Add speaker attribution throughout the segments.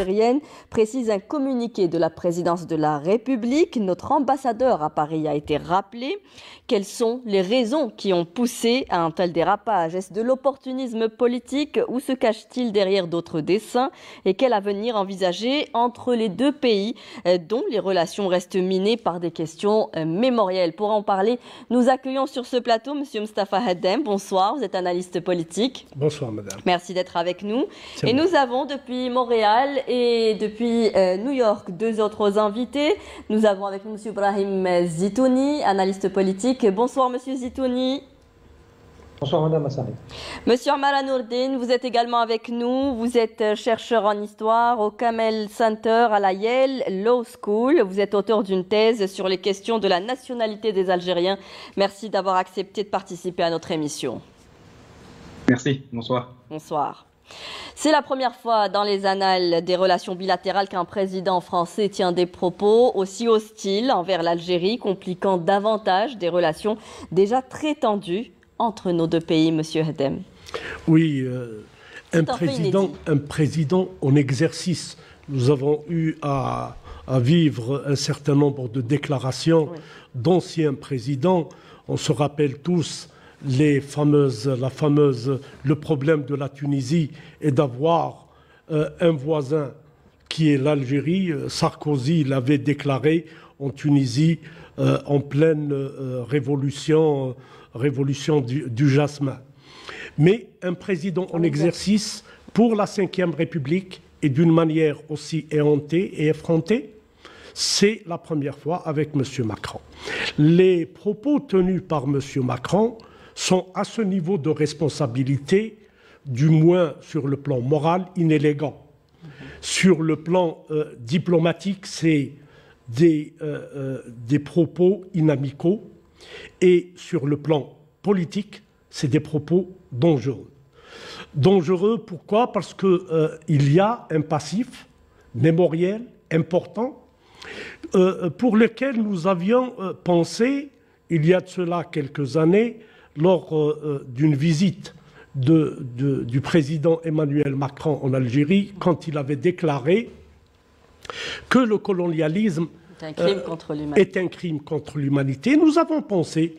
Speaker 1: algérienne, précise un communiqué de la présidence de la République. Notre ambassadeur à Paris a été rappelé. Quelles sont les raisons qui ont poussé à un tel dérapage? Est-ce de l'opportunisme politique ou se cache-t-il derrière d'autres desseins? Et quel avenir envisager entre les deux pays dont les relations restent minées par des questions mémorielles? Pour en parler, nous accueillons sur ce plateau M. Mostafa Haddem. Bonsoir, vous êtes analyste politique.
Speaker 2: Bonsoir madame.
Speaker 1: Merci d'être avec nous. Et nous avons depuis Montréal et depuis New York deux autres invités. Nous avons avec nous M. Ibrahim Zitouni, analyste politique. Bonsoir Monsieur Zitouni.
Speaker 3: Bonsoir Madame Assari.
Speaker 1: Monsieur Amara Nourdine, vous êtes également avec nous. Vous êtes chercheur en histoire au Kamel Center à la Yale Law School. Vous êtes auteur d'une thèse sur les questions de la nationalité des Algériens. Merci d'avoir accepté de participer à notre émission.
Speaker 4: Merci, bonsoir.
Speaker 1: Bonsoir. C'est la première fois dans les annales des relations bilatérales qu'un président français tient des propos aussi hostiles envers l'Algérie, compliquant davantage des relations déjà très tendues entre nos deux pays, Monsieur Haddem.
Speaker 2: Oui, un président en exercice. Nous avons eu à vivre un certain nombre de déclarations d'anciens présidents. On se rappelle tous le problème de la Tunisie et d'avoir un voisin qui est l'Algérie. Sarkozy l'avait déclaré en Tunisie en pleine révolution du jasmin. Mais un président en exercice pour la Ve République et d'une manière aussi éhontée et effrontée, c'est la première fois avec M. Macron. Les propos tenus par M. Macron sont à ce niveau de responsabilité, du moins sur le plan moral, inélégants. Sur le plan diplomatique, c'est des propos inamicaux. Et sur le plan politique, c'est des propos dangereux. Dangereux, pourquoi? Parce qu'il y a un passif mémoriel important pour lequel nous avions pensé, il y a de cela quelques années, lors d'une visite du président Emmanuel Macron en Algérie, quand il avait déclaré que le colonialisme est un crime contre l'humanité. Nous avons pensé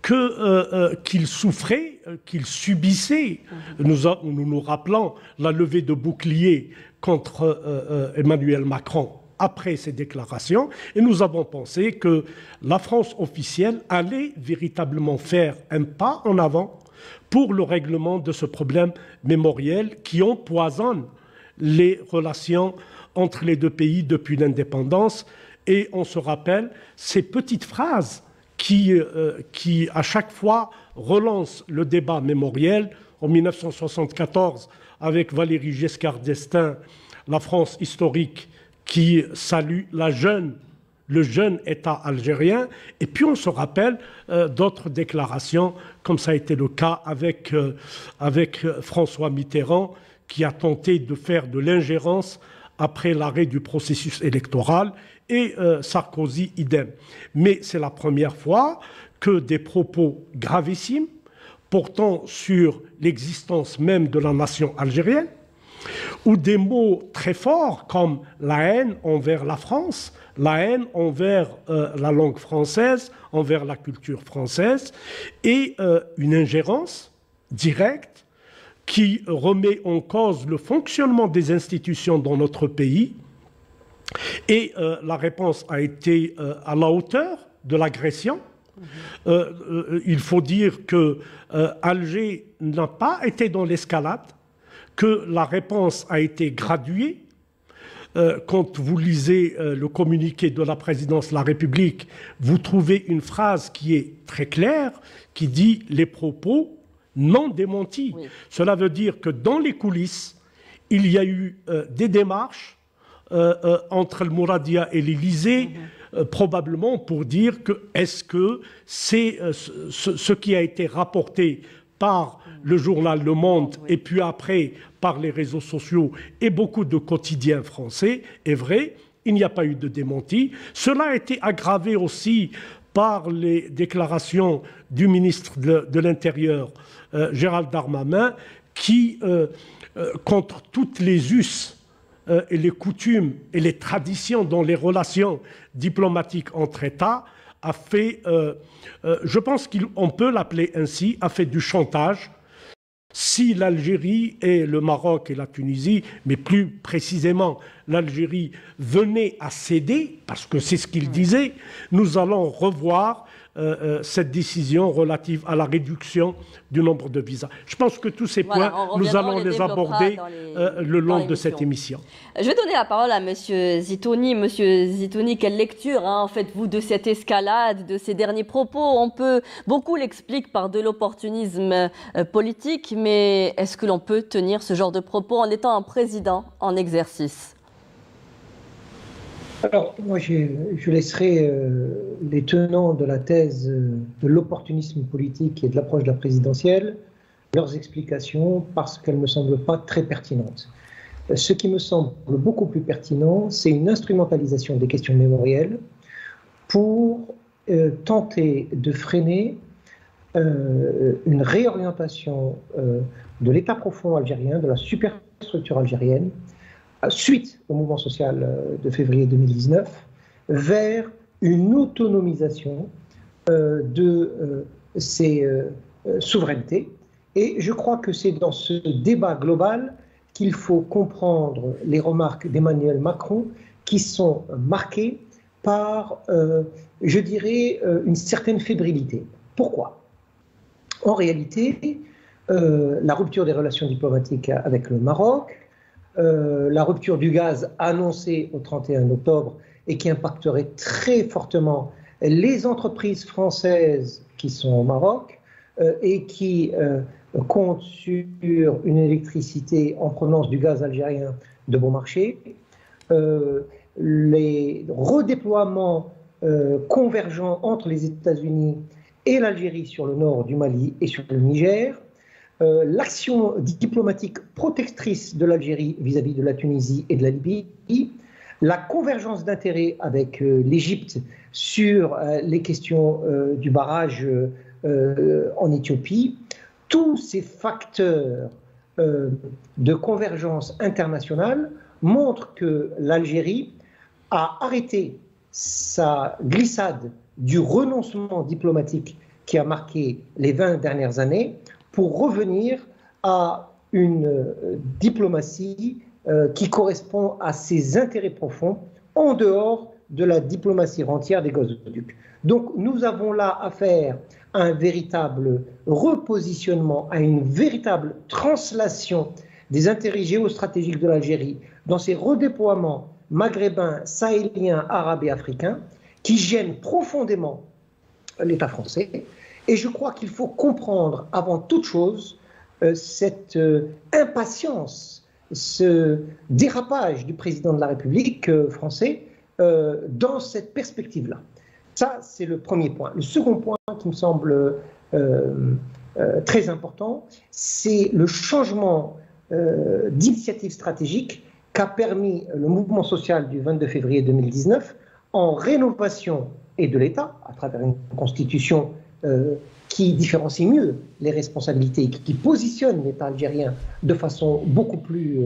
Speaker 2: qu'il souffrait, qu'il subissait. Nous rappelons la levée de bouclier contre Emmanuel Macron après ces déclarations, et nous avons pensé que la France officielle allait véritablement faire un pas en avant pour le règlement de ce problème mémoriel qui empoisonne les relations entre les deux pays depuis l'indépendance. Et on se rappelle ces petites phrases qui à chaque fois, relancent le débat mémoriel. En 1974, avec Valéry Giscard d'Estaing, la France historique qui salue le jeune État algérien. Et puis on se rappelle d'autres déclarations, comme ça a été le cas avec François Mitterrand, qui a tenté de faire de l'ingérence après l'arrêt du processus électoral, et Sarkozy idem. Mais c'est la première fois que des propos gravissimes portant sur l'existence même de la nation algérienne, ou des mots très forts comme la haine envers la France, la haine envers la langue française, envers la culture française, et une ingérence directe qui remet en cause le fonctionnement des institutions dans notre pays. Et la réponse a été à la hauteur de l'agression. Il faut dire que Alger n'a pas été dans l'escalade, que la réponse a été graduée. Quand vous lisez le communiqué de la présidence de la République, vous trouvez une phrase qui est très claire, qui dit « les propos non démentis ». Cela veut dire que dans les coulisses, il y a eu des démarches entre le Mouradia et l'Élysée, probablement pour dire que est-ce que c'est ce qui a été rapporté par le journal Le Monde et puis après par les réseaux sociaux et beaucoup de quotidiens français est vrai. Il n'y a pas eu de démenti. Cela a été aggravé aussi par les déclarations du ministre de l'Intérieur, Gérald Darmanin, qui, contre toutes les us et les coutumes et les traditions dans les relations diplomatiques entre États a fait, je pense qu'on peut l'appeler ainsi, a fait du chantage. Si l'Algérie et le Maroc et la Tunisie, mais plus précisément l'Algérie, venaient à céder, parce que c'est ce qu'ils disaient, nous allons revoir cette décision relative à la réduction du nombre de visas. Je pense que tous ces points, nous allons les aborder le long de cette émission.
Speaker 1: Je vais donner la parole à M. Zitouni. Monsieur Zitouni, quelle lecture faites-vous de cette escalade, de ces derniers propos? Beaucoup l'expliquent par de l'opportunisme politique, mais est-ce que l'on peut tenir ce genre de propos en étant un président en exercice?
Speaker 3: Alors, moi, je laisserai les tenants de la thèse de l'opportunisme politique et de l'approche de la présidentielle leurs explications parce qu'elles ne me semblent pas très pertinentes. Ce qui me semble beaucoup plus pertinent, c'est une instrumentalisation des questions mémorielles pour tenter de freiner une réorientation de l'État profond algérien, de la superstructure algérienne, suite au mouvement social de février 2019, vers une autonomisation de ces souverainetés. Et je crois que c'est dans ce débat global qu'il faut comprendre les remarques d'Emmanuel Macron qui sont marquées par, je dirais, une certaine fébrilité. Pourquoi? En réalité, la rupture des relations diplomatiques avec le Maroc, la rupture du gaz annoncée au 31 octobre et qui impacterait très fortement les entreprises françaises qui sont au Maroc et qui comptent sur une électricité en provenance du gaz algérien de bon marché, les redéploiements convergents entre les États-Unis et l'Algérie sur le nord du Mali et sur le Niger, l'action diplomatique protectrice de l'Algérie vis-à-vis de la Tunisie et de la Libye, la convergence d'intérêts avec l'Égypte sur les questions du barrage en Éthiopie, tous ces facteurs de convergence internationale montrent que l'Algérie a arrêté sa glissade du renoncement diplomatique qui a marqué les 20 dernières années pour revenir à une diplomatie qui correspond à ses intérêts profonds en dehors de la diplomatie rentière des gazoducs. Donc nous avons là affaire à un véritable repositionnement, à une véritable translation des intérêts géostratégiques de l'Algérie dans ces redéploiements maghrébins, sahéliens, arabes et africains qui gênent profondément l'État français. Et je crois qu'il faut comprendre avant toute chose cette impatience, ce dérapage du président de la République français dans cette perspective-là. Ça, c'est le premier point. Le second point qui me semble très important, c'est le changement d'initiative stratégique qu'a permis le mouvement social du 22 février 2019 en rénovation et de l'État, à travers une constitution qui différencie mieux les responsabilités, qui positionne l'État algérien de façon beaucoup plus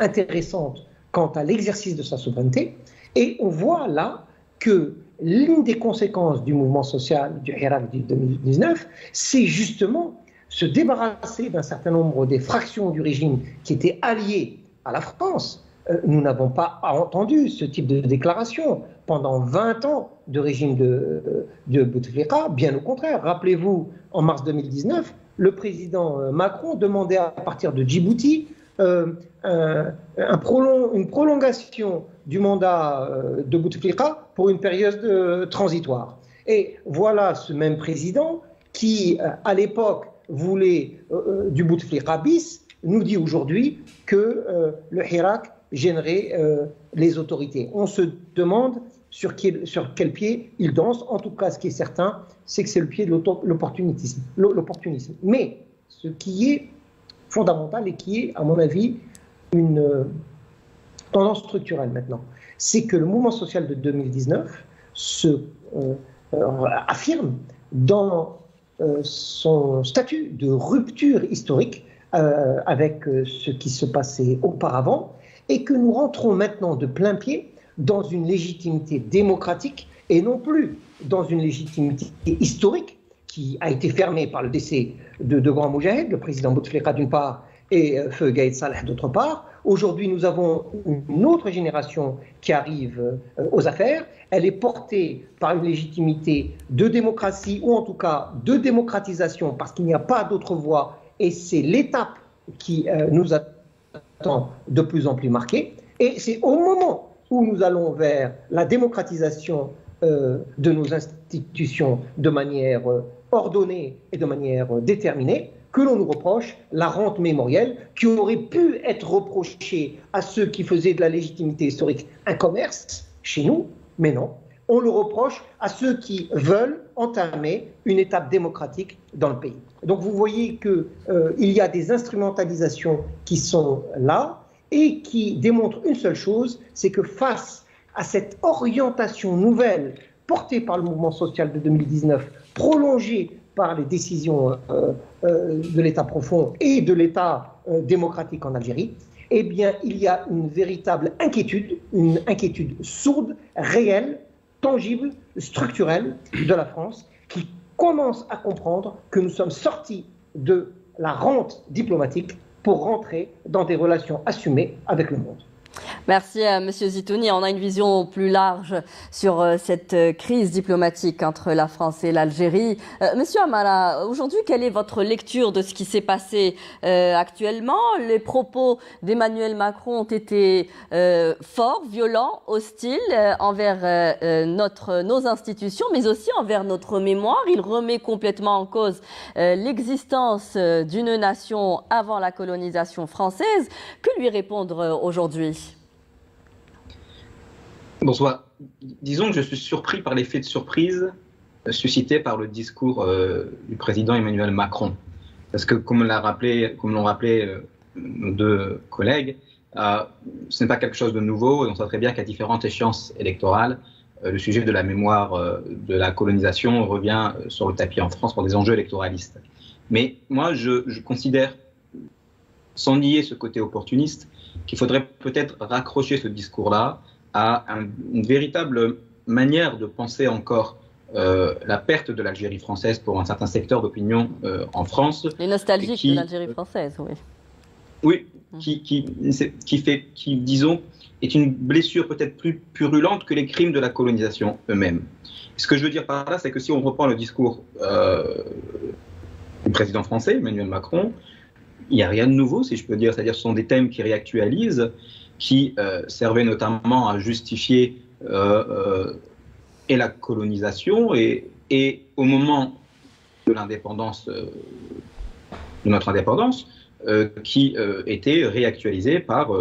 Speaker 3: intéressante quant à l'exercice de sa souveraineté. Et on voit là que l'une des conséquences du mouvement social du Hirak de 2019, c'est justement se débarrasser d'un certain nombre des fractions du régime qui étaient alliées à la France. Nous n'avons pas entendu ce type de déclaration pendant 20 ans de régime de Bouteflika, bien au contraire. Rappelez-vous, en mars 2019, le président Macron demandait à partir de Djibouti une prolongation du mandat de Bouteflika pour une période transitoire. Et voilà ce même président qui, à l'époque, voulait du Bouteflika bis, nous dit aujourd'hui que le Hirak gênerait les autorités. On se demande sur quel pied il danse. En tout cas, ce qui est certain, c'est que c'est le pied de l'opportunisme. Mais ce qui est fondamental et qui est, à mon avis, une tendance structurelle maintenant, c'est que le mouvement social de 2019 affirme dans son statut de rupture historique avec ce qui se passait auparavant et que nous rentrons maintenant de plein pied dans une légitimité démocratique et non plus dans une légitimité historique qui a été fermée par le décès de deux grands moudjahid, le président Bouteflika d'une part et Feu Gaïd Salah d'autre part. Aujourd'hui, nous avons une autre génération qui arrive aux affaires. Elle est portée par une légitimité de démocratie, ou en tout cas de démocratisation, parce qu'il n'y a pas d'autre voie, et c'est l'étape qui nous attend de plus en plus marquée. Et c'est au moment où nous allons vers la démocratisation de nos institutions de manière ordonnée et de manière déterminée, que l'on nous reproche la rente mémorielle qui aurait pu être reprochée à ceux qui faisaient de la légitimité historique un commerce chez nous, mais non. On le reproche à ceux qui veulent entamer une étape démocratique dans le pays. Donc vous voyez qu'il y a des instrumentalisations qui sont là et qui démontrent une seule chose, c'est que face à cette orientation nouvelle portée par le mouvement social de 2019, prolongée par les décisions de l'État profond et de l'État démocratique en Algérie, eh bien, il y a une véritable inquiétude, une inquiétude sourde, réelle, tangible, structurelle de la France, qui commence à comprendre que nous sommes sortis de la rente diplomatique pour rentrer dans des relations assumées avec le monde.
Speaker 1: Merci à M. Zitouni. On a une vision plus large sur cette crise diplomatique entre la France et l'Algérie. Monsieur Amara, aujourd'hui, quelle est votre lecture de ce qui s'est passé actuellement? Les propos d'Emmanuel Macron ont été forts, violents, hostiles envers nos institutions, mais aussi envers notre mémoire. Il remet complètement en cause l'existence d'une nation avant la colonisation française. Que lui répondre aujourd'hui?
Speaker 4: Bonsoir. Disons que je suis surpris par l'effet de surprise suscité par le discours du président Emmanuel Macron. Parce que, comme l'ont rappelé nos deux collègues, ce n'est pas quelque chose de nouveau. On sait très bien qu'à différentes échéances électorales, le sujet de la mémoire de la colonisation revient sur le tapis en France pour des enjeux électoralistes. Mais moi, je considère, sans nier ce côté opportuniste, qu'il faudrait peut-être raccrocher ce discours-là à une véritable manière de penser encore la perte de l'Algérie française pour un certain secteur d'opinion en France.
Speaker 1: Les nostalgiques de l'Algérie française, oui.
Speaker 4: Oui, qui, disons, est une blessure peut-être plus purulente que les crimes de la colonisation eux-mêmes. Ce que je veux dire par là, c'est que si on reprend le discours du président français, Emmanuel Macron, il n'y a rien de nouveau, si je peux dire. C'est-à-dire que ce sont des thèmes qui réactualisent, qui servait notamment à justifier et la colonisation et au moment de l'indépendance, de notre indépendance, qui était réactualisé par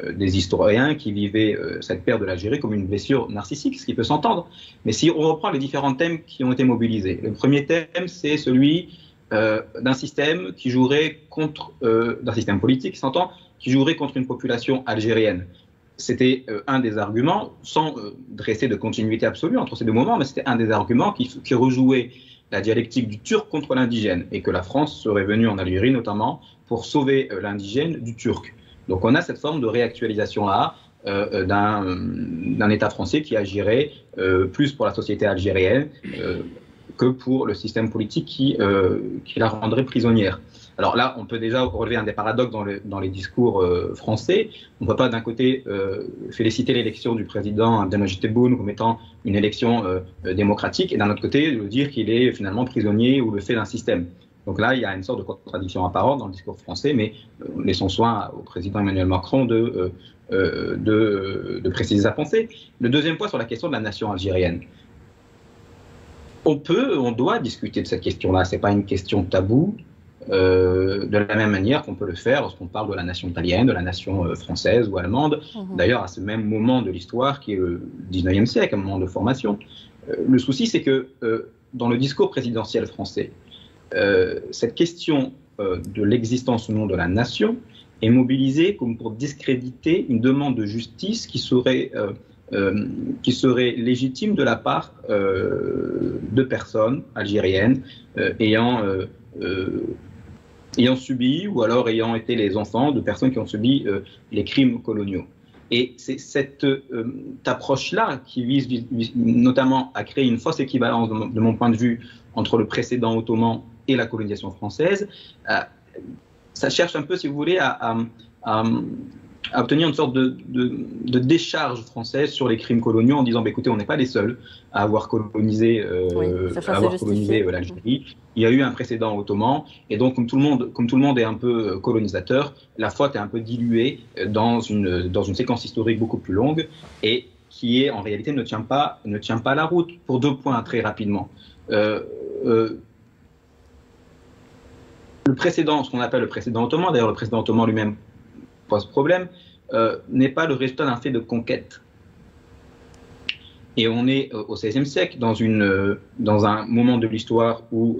Speaker 4: des historiens qui vivaient cette perte de l'Algérie comme une blessure narcissique, ce qui peut s'entendre. Mais si on reprend les différents thèmes qui ont été mobilisés, le premier thème, c'est celui d'un système qui jouerait contre, d'un système politique, s'entend, qui jouerait contre une population algérienne. C'était un des arguments, sans dresser de continuité absolue entre ces deux moments, mais c'était un des arguments qui rejouait la dialectique du turc contre l'indigène, et que la France serait venue en Algérie notamment pour sauver l'indigène du turc. Donc on a cette forme de réactualisation-là d'un État français qui agirait plus pour la société algérienne que pour le système politique qui la rendrait prisonnière. Alors là, on peut déjà relever un des paradoxes dans les discours français. On ne peut pas d'un côté féliciter l'élection du président Abdelmadjid Tebboune comme étant une élection démocratique et d'un autre côté dire qu'il est finalement prisonnier ou le fait d'un système. Donc là, il y a une sorte de contradiction apparente dans le discours français, mais laissons soin au président Emmanuel Macron de préciser sa pensée. Le deuxième point sur la question de la nation algérienne. On doit discuter de cette question-là. Ce n'est pas une question taboue. De la même manière qu'on peut le faire lorsqu'on parle de la nation italienne, de la nation française ou allemande, d'ailleurs à ce même moment de l'histoire qui est le 19e siècle, un moment de formation. Le souci, c'est que dans le discours présidentiel français, cette question de l'existence ou non de la nation est mobilisée comme pour discréditer une demande de justice qui serait légitime de la part de personnes algériennes ayant ayant subi ou alors ayant été les enfants de personnes qui ont subi les crimes coloniaux. Et c'est cette approche-là qui vise notamment à créer une fausse équivalence, de mon point de vue, entre le précédent ottoman et la colonisation française. Ça cherche un peu, si vous voulez, à obtenir une sorte de décharge française sur les crimes coloniaux en disant bah, écoutez, on n'est pas les seuls à avoir colonisé l'Algérie. Il y a eu un précédent ottoman, et donc comme tout le monde est un peu colonisateur, la faute est un peu diluée dans une séquence historique beaucoup plus longue et qui en réalité ne tient pas la route pour 2 points très rapidement. Le précédent, ce qu'on appelle le précédent ottoman, d'ailleurs le précédent ottoman lui-même pose problème, n'est pas le résultat d'un fait de conquête. Et on est au XVIe siècle dans un moment de l'histoire où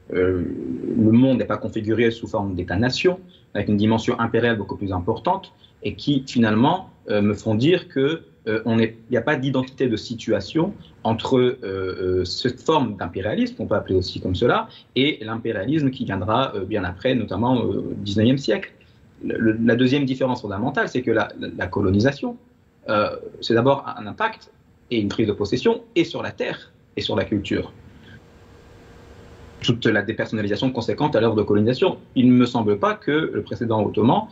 Speaker 4: le monde n'est pas configuré sous forme d'État-nation, avec une dimension impériale beaucoup plus importante, et qui finalement me font dire qu'il n'y a pas d'identité de situation entre cette forme d'impérialisme, qu'on peut appeler aussi comme cela, et l'impérialisme qui viendra bien après, notamment au XIXe siècle. La deuxième différence fondamentale, c'est que la colonisation, c'est d'abord un impact et une prise de possession, et sur la terre et sur la culture. Toute la dépersonnalisation conséquente à l'œuvre de colonisation. Il ne me semble pas que le précédent ottoman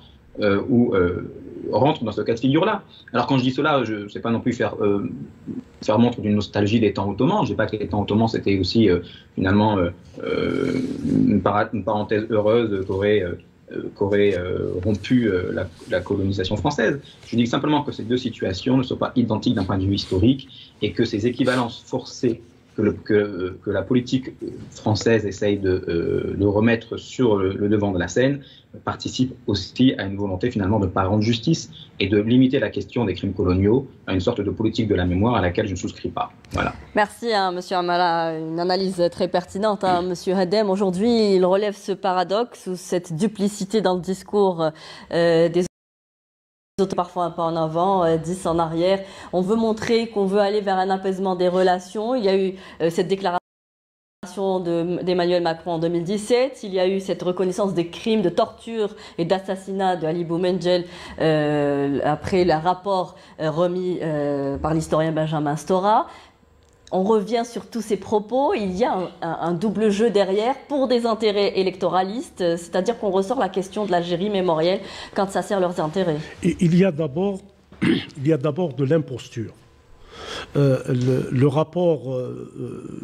Speaker 4: rentre dans ce cas de figure-là. Alors quand je dis cela, je ne sais pas non plus faire montre d'une nostalgie des temps ottomans. Je ne dis pas que les temps ottomans c'était aussi finalement une parenthèse heureuse qu'aurait rompu la colonisation française. Je dis simplement que ces deux situations ne sont pas identiques d'un point de vue historique et que ces équivalences forcées que la politique française essaye de remettre sur le devant de la scène participe aussi à une volonté finalement de ne pas rendre justice et de limiter la question des crimes coloniaux à une sorte de politique de la mémoire à laquelle je ne souscris pas. Voilà.
Speaker 1: Merci, Monsieur Amala, une analyse très pertinente. Monsieur Hedem, aujourd'hui, il relève ce paradoxe ou cette duplicité dans le discours des autres, parfois un pas en avant, 10 en arrière. On veut montrer qu'on veut aller vers un apaisement des relations. Il y a eu cette déclaration d'Emmanuel Macron en 2017. Il y a eu cette reconnaissance des crimes de torture et d'assassinat de Ali Boumendjel après le rapport remis par l'historien Benjamin Stora. On revient sur tous ces propos. Il y a un double jeu derrière pour des intérêts électoralistes, c'est-à-dire qu'on ressort la question de l'Algérie mémorielle quand ça sert leurs intérêts.
Speaker 2: Il y a d'abord de l'imposture. Le rapport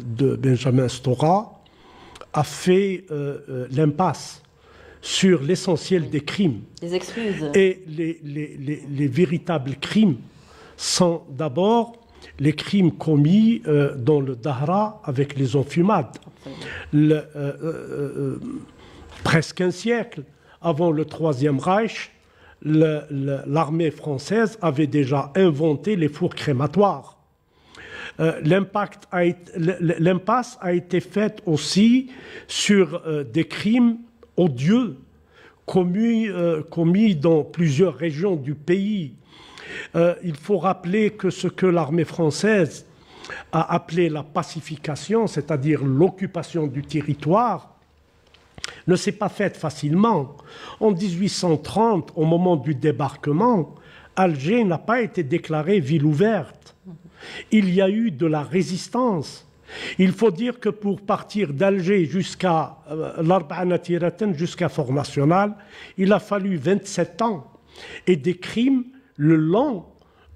Speaker 2: de Benjamin Stora a fait l'impasse sur l'essentiel des crimes.
Speaker 1: Des excuses.
Speaker 2: Et les véritables crimes sont d'abord les crimes commis dans le Dahra avec les enfumades. Presque un siècle avant le Troisième Reich, l'armée française avait déjà inventé les fours crématoires. L'impasse a été faite aussi sur des crimes odieux commis dans plusieurs régions du pays. Il faut rappeler que ce que l'armée française a appelé la pacification, c'est-à-dire l'occupation du territoire, ne s'est pas faite facilement. En 1830, au moment du débarquement, Alger n'a pas été déclarée ville ouverte. Il y a eu de la résistance. Il faut dire que pour partir d'Alger jusqu'à jusqu'à Fort National, il a fallu 27 ans et des crimes le long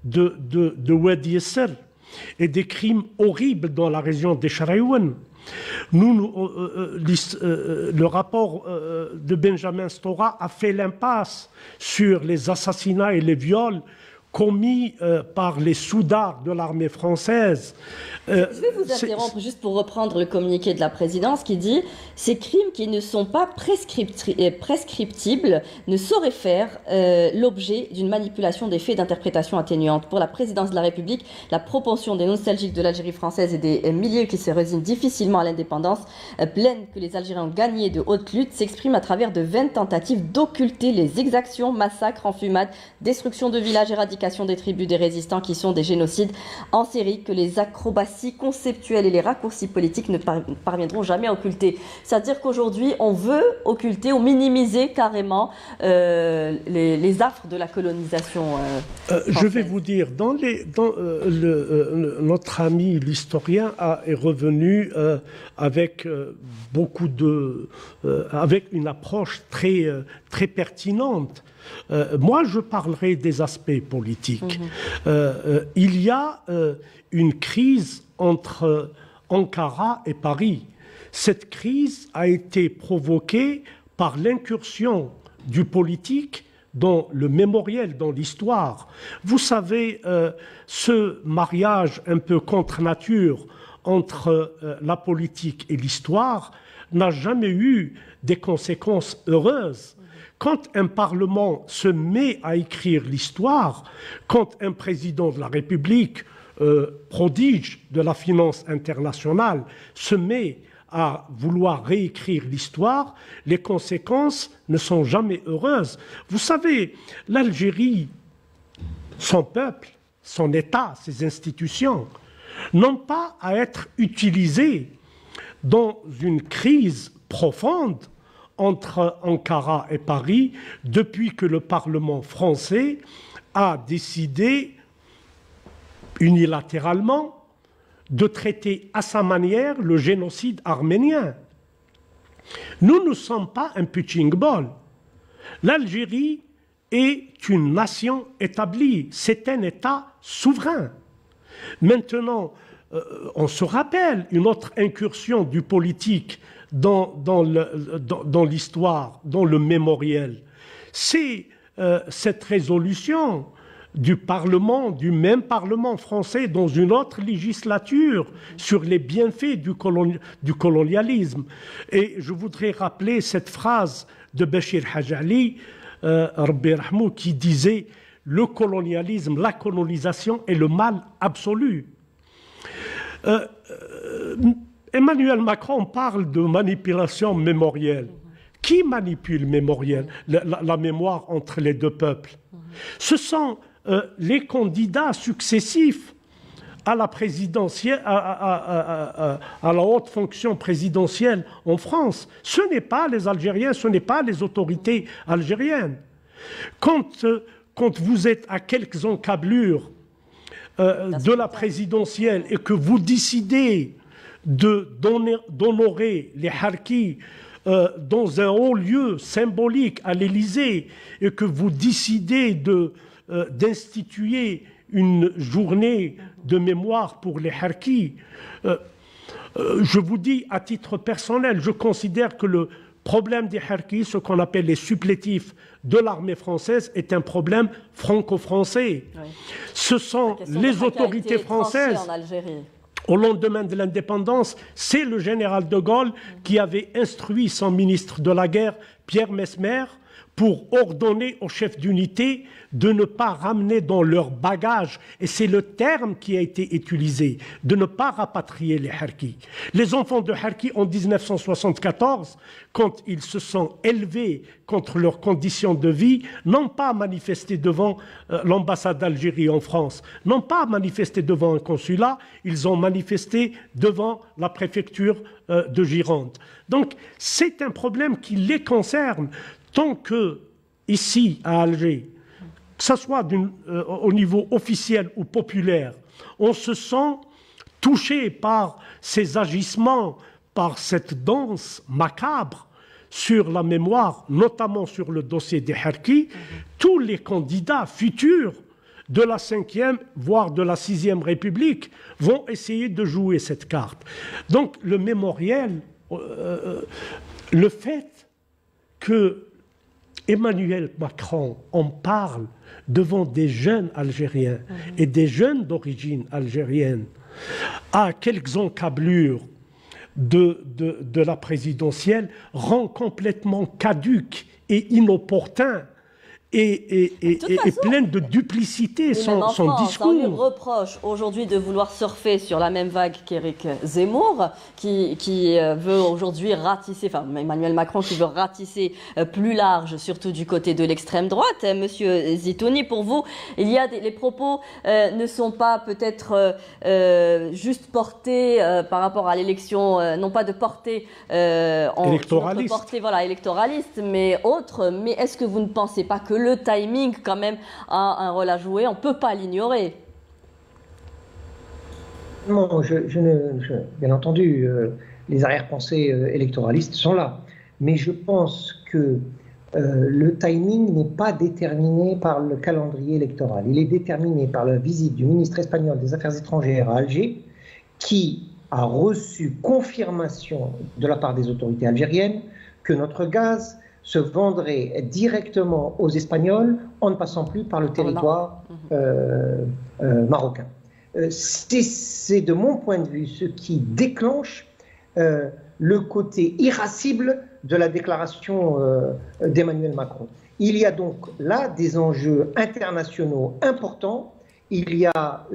Speaker 2: de Wadi Yasser et des crimes horribles dans la région des Charaïouane. Le rapport de Benjamin Stora a fait l'impasse sur les assassinats et les viols commis par les soudards de l'armée française.
Speaker 1: Je vais vous interrompre juste pour reprendre le communiqué de la présidence qui dit « Ces crimes qui ne sont pas prescriptibles ne sauraient faire l'objet d'une manipulation des faits d'interprétation atténuante. Pour la présidence de la République, la propension des nostalgiques de l'Algérie française et des milieux qui se résignent difficilement à l'indépendance, plaine que les Algériens ont gagné de haute lutte, s'exprime à travers de vaines tentatives d'occulter les exactions, massacres, enfumades, destruction de villages éradiqués l'éradication des tribus des résistants qui sont des génocides en série que les acrobaties conceptuelles et les raccourcis politiques ne parviendront jamais à occulter. C'est-à-dire qu'aujourd'hui, on veut occulter ou minimiser carrément les affres de la colonisation
Speaker 2: je vais vous dire, notre ami l'historien est revenu avec avec une approche très pertinente. Moi, je parlerai des aspects politiques. Il y a une crise entre Ankara et Paris. Cette crise a été provoquée par l'incursion du politique dans le mémoriel, dans l'histoire. Vous savez, ce mariage un peu contre nature entre la politique et l'histoire n'a jamais eu des conséquences heureuses. Quand un Parlement se met à écrire l'histoire, quand un président de la République, prodige de la finance internationale, se met à vouloir réécrire l'histoire, les conséquences ne sont jamais heureuses. Vous savez, l'Algérie, son peuple, son État, ses institutions, n'ont pas à être utilisés dans une crise profonde entre Ankara et Paris depuis que le Parlement français a décidé unilatéralement de traiter à sa manière le génocide arménien. Nous ne sommes pas un punching ball. L'Algérie est une nation établie, c'est un État souverain. Maintenant, on se rappelle une autre incursion du politique dans l'histoire, dans le mémoriel. C'est cette résolution du Parlement, du même Parlement français, dans une autre législature, sur les bienfaits du colonialisme. Et je voudrais rappeler cette phrase de Béchir Hadj Ali, Rabbi Rahmou, qui disait « Le colonialisme, la colonisation est le mal absolu ». Emmanuel Macron parle de manipulation mémorielle. Qui manipule mémoriel, la mémoire entre les deux peuples? Ce sont les candidats successifs à la présidentielle, à la haute fonction présidentielle en France. Ce n'est pas les Algériens, ce n'est pas les autorités algériennes. Quand vous êtes à quelques encablures de la présidentielle et que vous décidez d'honorer les harkis dans un haut lieu symbolique à l'Élysée et que vous décidez d'instituer une journée de mémoire pour les harkis, je vous dis à titre personnel, je considère que le problème des harkis, ce qu'on appelle les supplétifs de l'armée française, est un problème franco-français. Oui. Ce sont les autorités françaises. Au lendemain de l'indépendance, c'est le général de Gaulle qui avait instruit son ministre de la guerre, Pierre Messmer, pour ordonner aux chefs d'unité de ne pas ramener dans leur bagage, et c'est le terme qui a été utilisé, de ne pas rapatrier les harkis. Les enfants de harkis en 1974, quand ils se sont élevés contre leurs conditions de vie, n'ont pas manifesté devant l'ambassade d'Algérie en France, n'ont pas manifesté devant un consulat, ils ont manifesté devant la préfecture de Gironde. Donc c'est un problème qui les concerne. Tant que, ici, à Alger, que ce soit au niveau officiel ou populaire, on se sent touché par ces agissements, par cette danse macabre sur la mémoire, notamment sur le dossier des harkis, tous les candidats futurs de la 5e, voire de la 6e République, vont essayer de jouer cette carte. Donc, le mémoriel, le fait que Emmanuel Macron en parle devant des jeunes Algériens et des jeunes d'origine algérienne à quelques encablures de la présidentielle rend complètement caduque et inopportun pleine de duplicité, son discours.
Speaker 1: On lui reproche aujourd'hui de vouloir surfer sur la même vague qu'Éric Zemmour, qui veut aujourd'hui ratisser, enfin Emmanuel Macron qui veut ratisser plus large, surtout du côté de l'extrême droite. Monsieur Zitouni, pour vous, les propos ne sont pas peut-être juste portés par rapport à l'élection, non pas de portée électoraliste, mais autre. Mais est-ce que vous ne pensez pas que le timing, quand même, a un rôle à jouer? On ne peut pas l'ignorer.
Speaker 3: Non, bien entendu, les arrière-pensées électoralistes sont là. Mais je pense que le timing n'est pas déterminé par le calendrier électoral. Il est déterminé par la visite du ministre espagnol des Affaires étrangères à Alger, qui a reçu confirmation de la part des autorités algériennes que notre gaz se vendrait directement aux Espagnols en ne passant plus par le territoire marocain. C'est de mon point de vue ce qui déclenche le côté irascible de la déclaration d'Emmanuel Macron. Il y a donc là des enjeux internationaux importants, il y a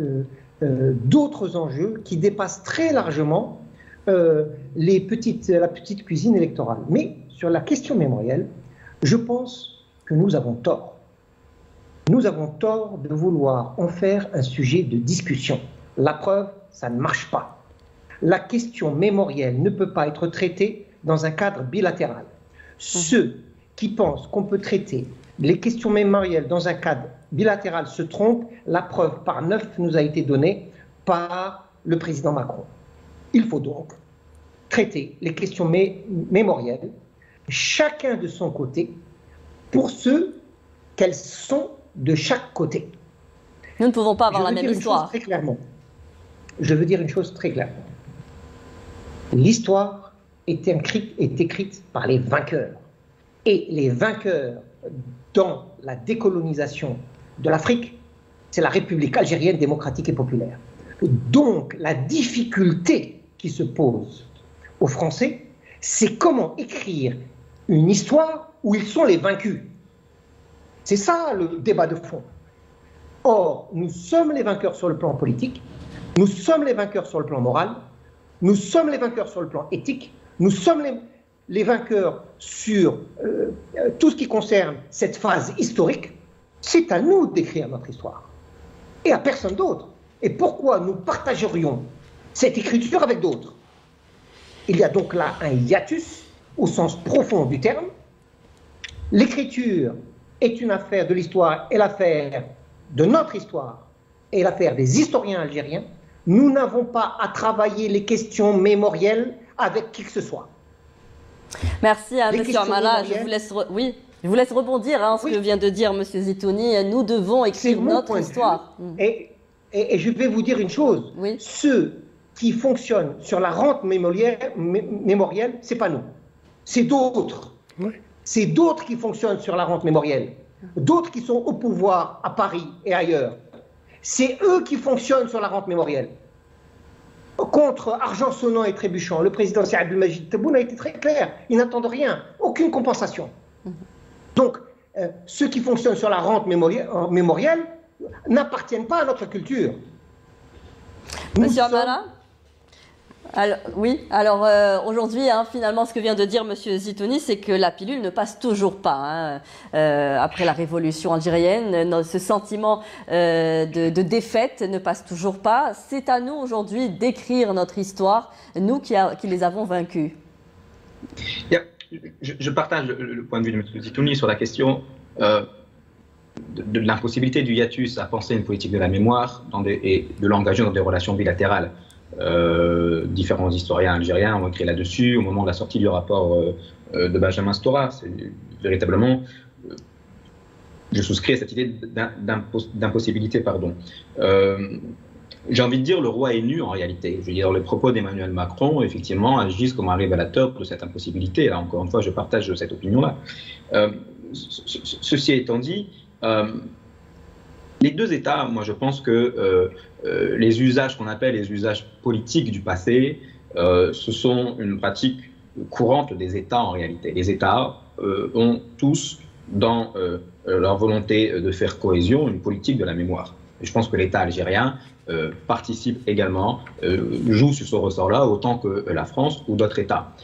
Speaker 3: d'autres enjeux qui dépassent très largement la petite cuisine électorale. Mais sur la question mémorielle, je pense que nous avons tort. Nous avons tort de vouloir en faire un sujet de discussion. La preuve, ça ne marche pas. La question mémorielle ne peut pas être traitée dans un cadre bilatéral. Ceux qui pensent qu'on peut traiter les questions mémorielles dans un cadre bilatéral se trompent. La preuve par 9 nous a été donnée par le président Macron. Il faut donc traiter les questions mémorielles, chacun de son côté, pour ce qu'elles sont de chaque côté.
Speaker 1: Nous ne pouvons pas avoir la même histoire.
Speaker 3: Je veux dire une chose très clairement. L'histoire est écrite par les vainqueurs. Et les vainqueurs dans la décolonisation de l'Afrique, c'est la République algérienne démocratique et populaire. Donc, la difficulté qui se pose aux Français, c'est comment écrire une histoire où ils sont les vaincus. C'est ça le débat de fond. Or, nous sommes les vainqueurs sur le plan politique, nous sommes les vainqueurs sur le plan moral, nous sommes les vainqueurs sur le plan éthique, nous sommes les vainqueurs sur tout ce qui concerne cette phase historique. C'est à nous d'écrire notre histoire et à personne d'autre. Et pourquoi nous partagerions cette écriture avec d'autres? Il y a donc là un hiatus au sens profond du terme. L'écriture est une affaire de l'histoire et l'affaire de notre histoire et l'affaire des historiens algériens. Nous n'avons pas à travailler les questions mémorielles avec qui que ce soit.
Speaker 1: Merci à M. Amala. Je vous laisse rebondir ce que vient de dire M. Zitouni. Nous devons écrire notre histoire.
Speaker 3: Et je vais vous dire une chose. Oui. Ceux qui fonctionnent sur la rente mémorielle, ce n'est pas nous. C'est d'autres. Oui. C'est d'autres qui fonctionnent sur la rente mémorielle. D'autres qui sont au pouvoir à Paris et ailleurs. C'est eux qui fonctionnent sur la rente mémorielle. Contre argent sonnant et trébuchant, le président Saad Abdelmajid Tebboune a été très clair. Il n'attend rien, aucune compensation. Donc, ceux qui fonctionnent sur la rente mémorielle n'appartiennent pas à notre culture.
Speaker 1: Monsieur Amala ? Aujourd'hui, finalement, ce que vient de dire M. Zitouni, c'est que la pilule ne passe toujours pas. Après la révolution algérienne, ce sentiment de défaite ne passe toujours pas. C'est à nous aujourd'hui d'écrire notre histoire, nous qui les avons vaincus.
Speaker 4: Je partage le point de vue de M. Zitouni sur la question de l'impossibilité du hiatus à penser une politique de la mémoire et de l'engager dans des relations bilatérales. Différents historiens algériens ont écrit là-dessus au moment de la sortie du rapport de Benjamin Stora. C'est véritablement, je souscris à cette idée d'impossibilité. J'ai envie de dire, le roi est nu en réalité. Je veux dire, les propos d'Emmanuel Macron, effectivement, agissent comme un révélateur de cette impossibilité. Là, encore une fois, je partage cette opinion-là. Ceci étant dit, les deux États, moi je pense que les usages qu'on appelle les usages politiques du passé, ce sont une pratique courante des États en réalité. Les États ont tous dans leur volonté de faire cohésion, une politique de la mémoire. Et je pense que l'État algérien participe également, joue sur ce ressort-là autant que la France ou d'autres États.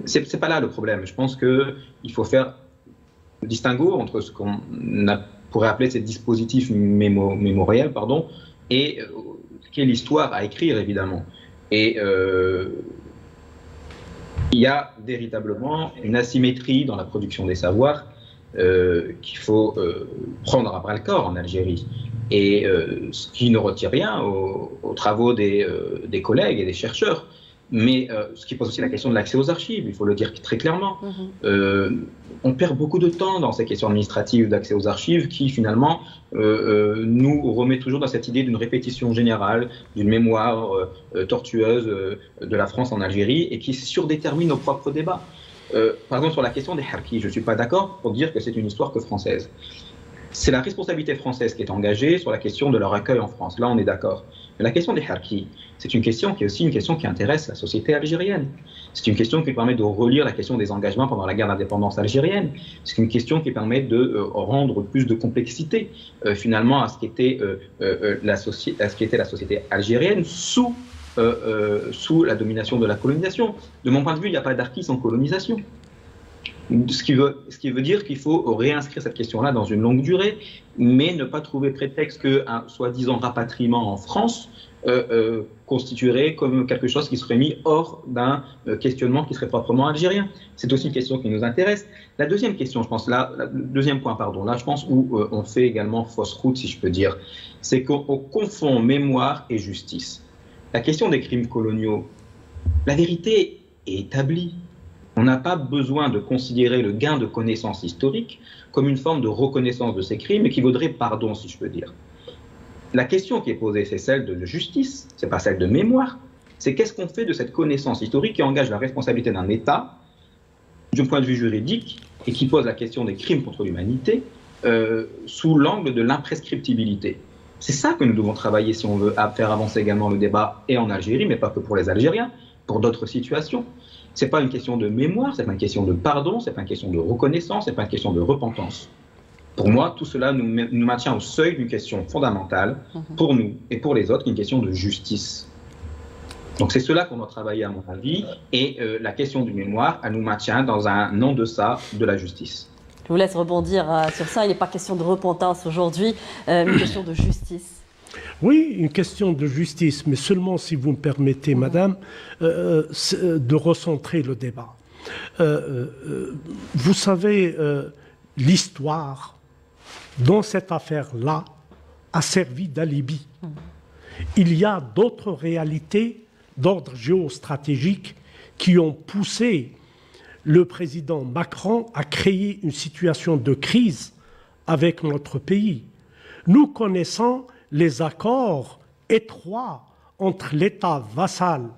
Speaker 4: C'est pas là le problème. Je pense qu'il faut faire le distinguo entre ce qu'on pourrait appeler ces dispositifs mémoriels, et ce qu'est l'histoire à écrire, évidemment. Et il y a véritablement une asymétrie dans la production des savoirs qu'il faut prendre à bras-le-corps en Algérie. Et ce qui ne retire rien aux travaux des collègues et des chercheurs. Mais ce qui pose aussi la question de l'accès aux archives, il faut le dire très clairement. On perd beaucoup de temps dans ces questions administratives d'accès aux archives qui, finalement, nous remet toujours dans cette idée d'une répétition générale, d'une mémoire tortueuse de la France en Algérie et qui surdétermine nos propres débats. Par exemple, sur la question des harkis, je ne suis pas d'accord pour dire que c'est une histoire que française. C'est la responsabilité française qui est engagée sur la question de leur accueil en France. Là, on est d'accord. Mais la question des harkis, c'est une question qui est aussi une question qui intéresse la société algérienne. C'est une question qui permet de relire la question des engagements pendant la guerre d'indépendance algérienne. C'est une question qui permet de rendre plus de complexité, finalement, à ce qu'était la société algérienne sous la domination de la colonisation. De mon point de vue, il n'y a pas d'harkis sans colonisation. Ce qui veut dire qu'il faut réinscrire cette question-là dans une longue durée, mais ne pas trouver prétexte qu'un soi-disant rapatriement en France constituerait comme quelque chose qui serait mis hors d'un questionnement qui serait proprement algérien. C'est aussi une question qui nous intéresse. La deuxième question, je pense, le deuxième point, là, je pense, où on fait également fausse route, si je peux dire, c'est qu'on confond mémoire et justice. La question des crimes coloniaux, la vérité est établie. On n'a pas besoin de considérer le gain de connaissances historiques comme une forme de reconnaissance de ces crimes et qui vaudrait pardon, si je peux dire. La question qui est posée, c'est celle de justice, c'est pas celle de mémoire. C'est qu'est-ce qu'on fait de cette connaissance historique qui engage la responsabilité d'un État, du point de vue juridique, et qui pose la question des crimes contre l'humanité sous l'angle de l'imprescriptibilité. C'est ça que nous devons travailler si on veut faire avancer également le débat, et en Algérie, mais pas que pour les Algériens, pour d'autres situations. Ce n'est pas une question de mémoire, ce n'est pas une question de pardon, ce n'est pas une question de reconnaissance, ce n'est pas une question de repentance. Pour moi, tout cela nous maintient au seuil d'une question fondamentale pour nous et pour les autres, une question de justice. Donc c'est cela qu'on doit travailler à mon avis, et la question du mémoire, elle nous maintient dans un en-deçà de la justice.
Speaker 1: Je vous laisse rebondir sur ça, il n'est pas question de repentance aujourd'hui, une question de justice.
Speaker 2: Oui, une question de justice, mais seulement si vous me permettez, madame, de recentrer le débat. Vous savez, l'histoire, dans cette affaire-là, a servi d'alibi. Il y a d'autres réalités d'ordre géostratégique qui ont poussé le président Macron à créer une situation de crise avec notre pays. Nous connaissons les accords étroits entre l'État vassal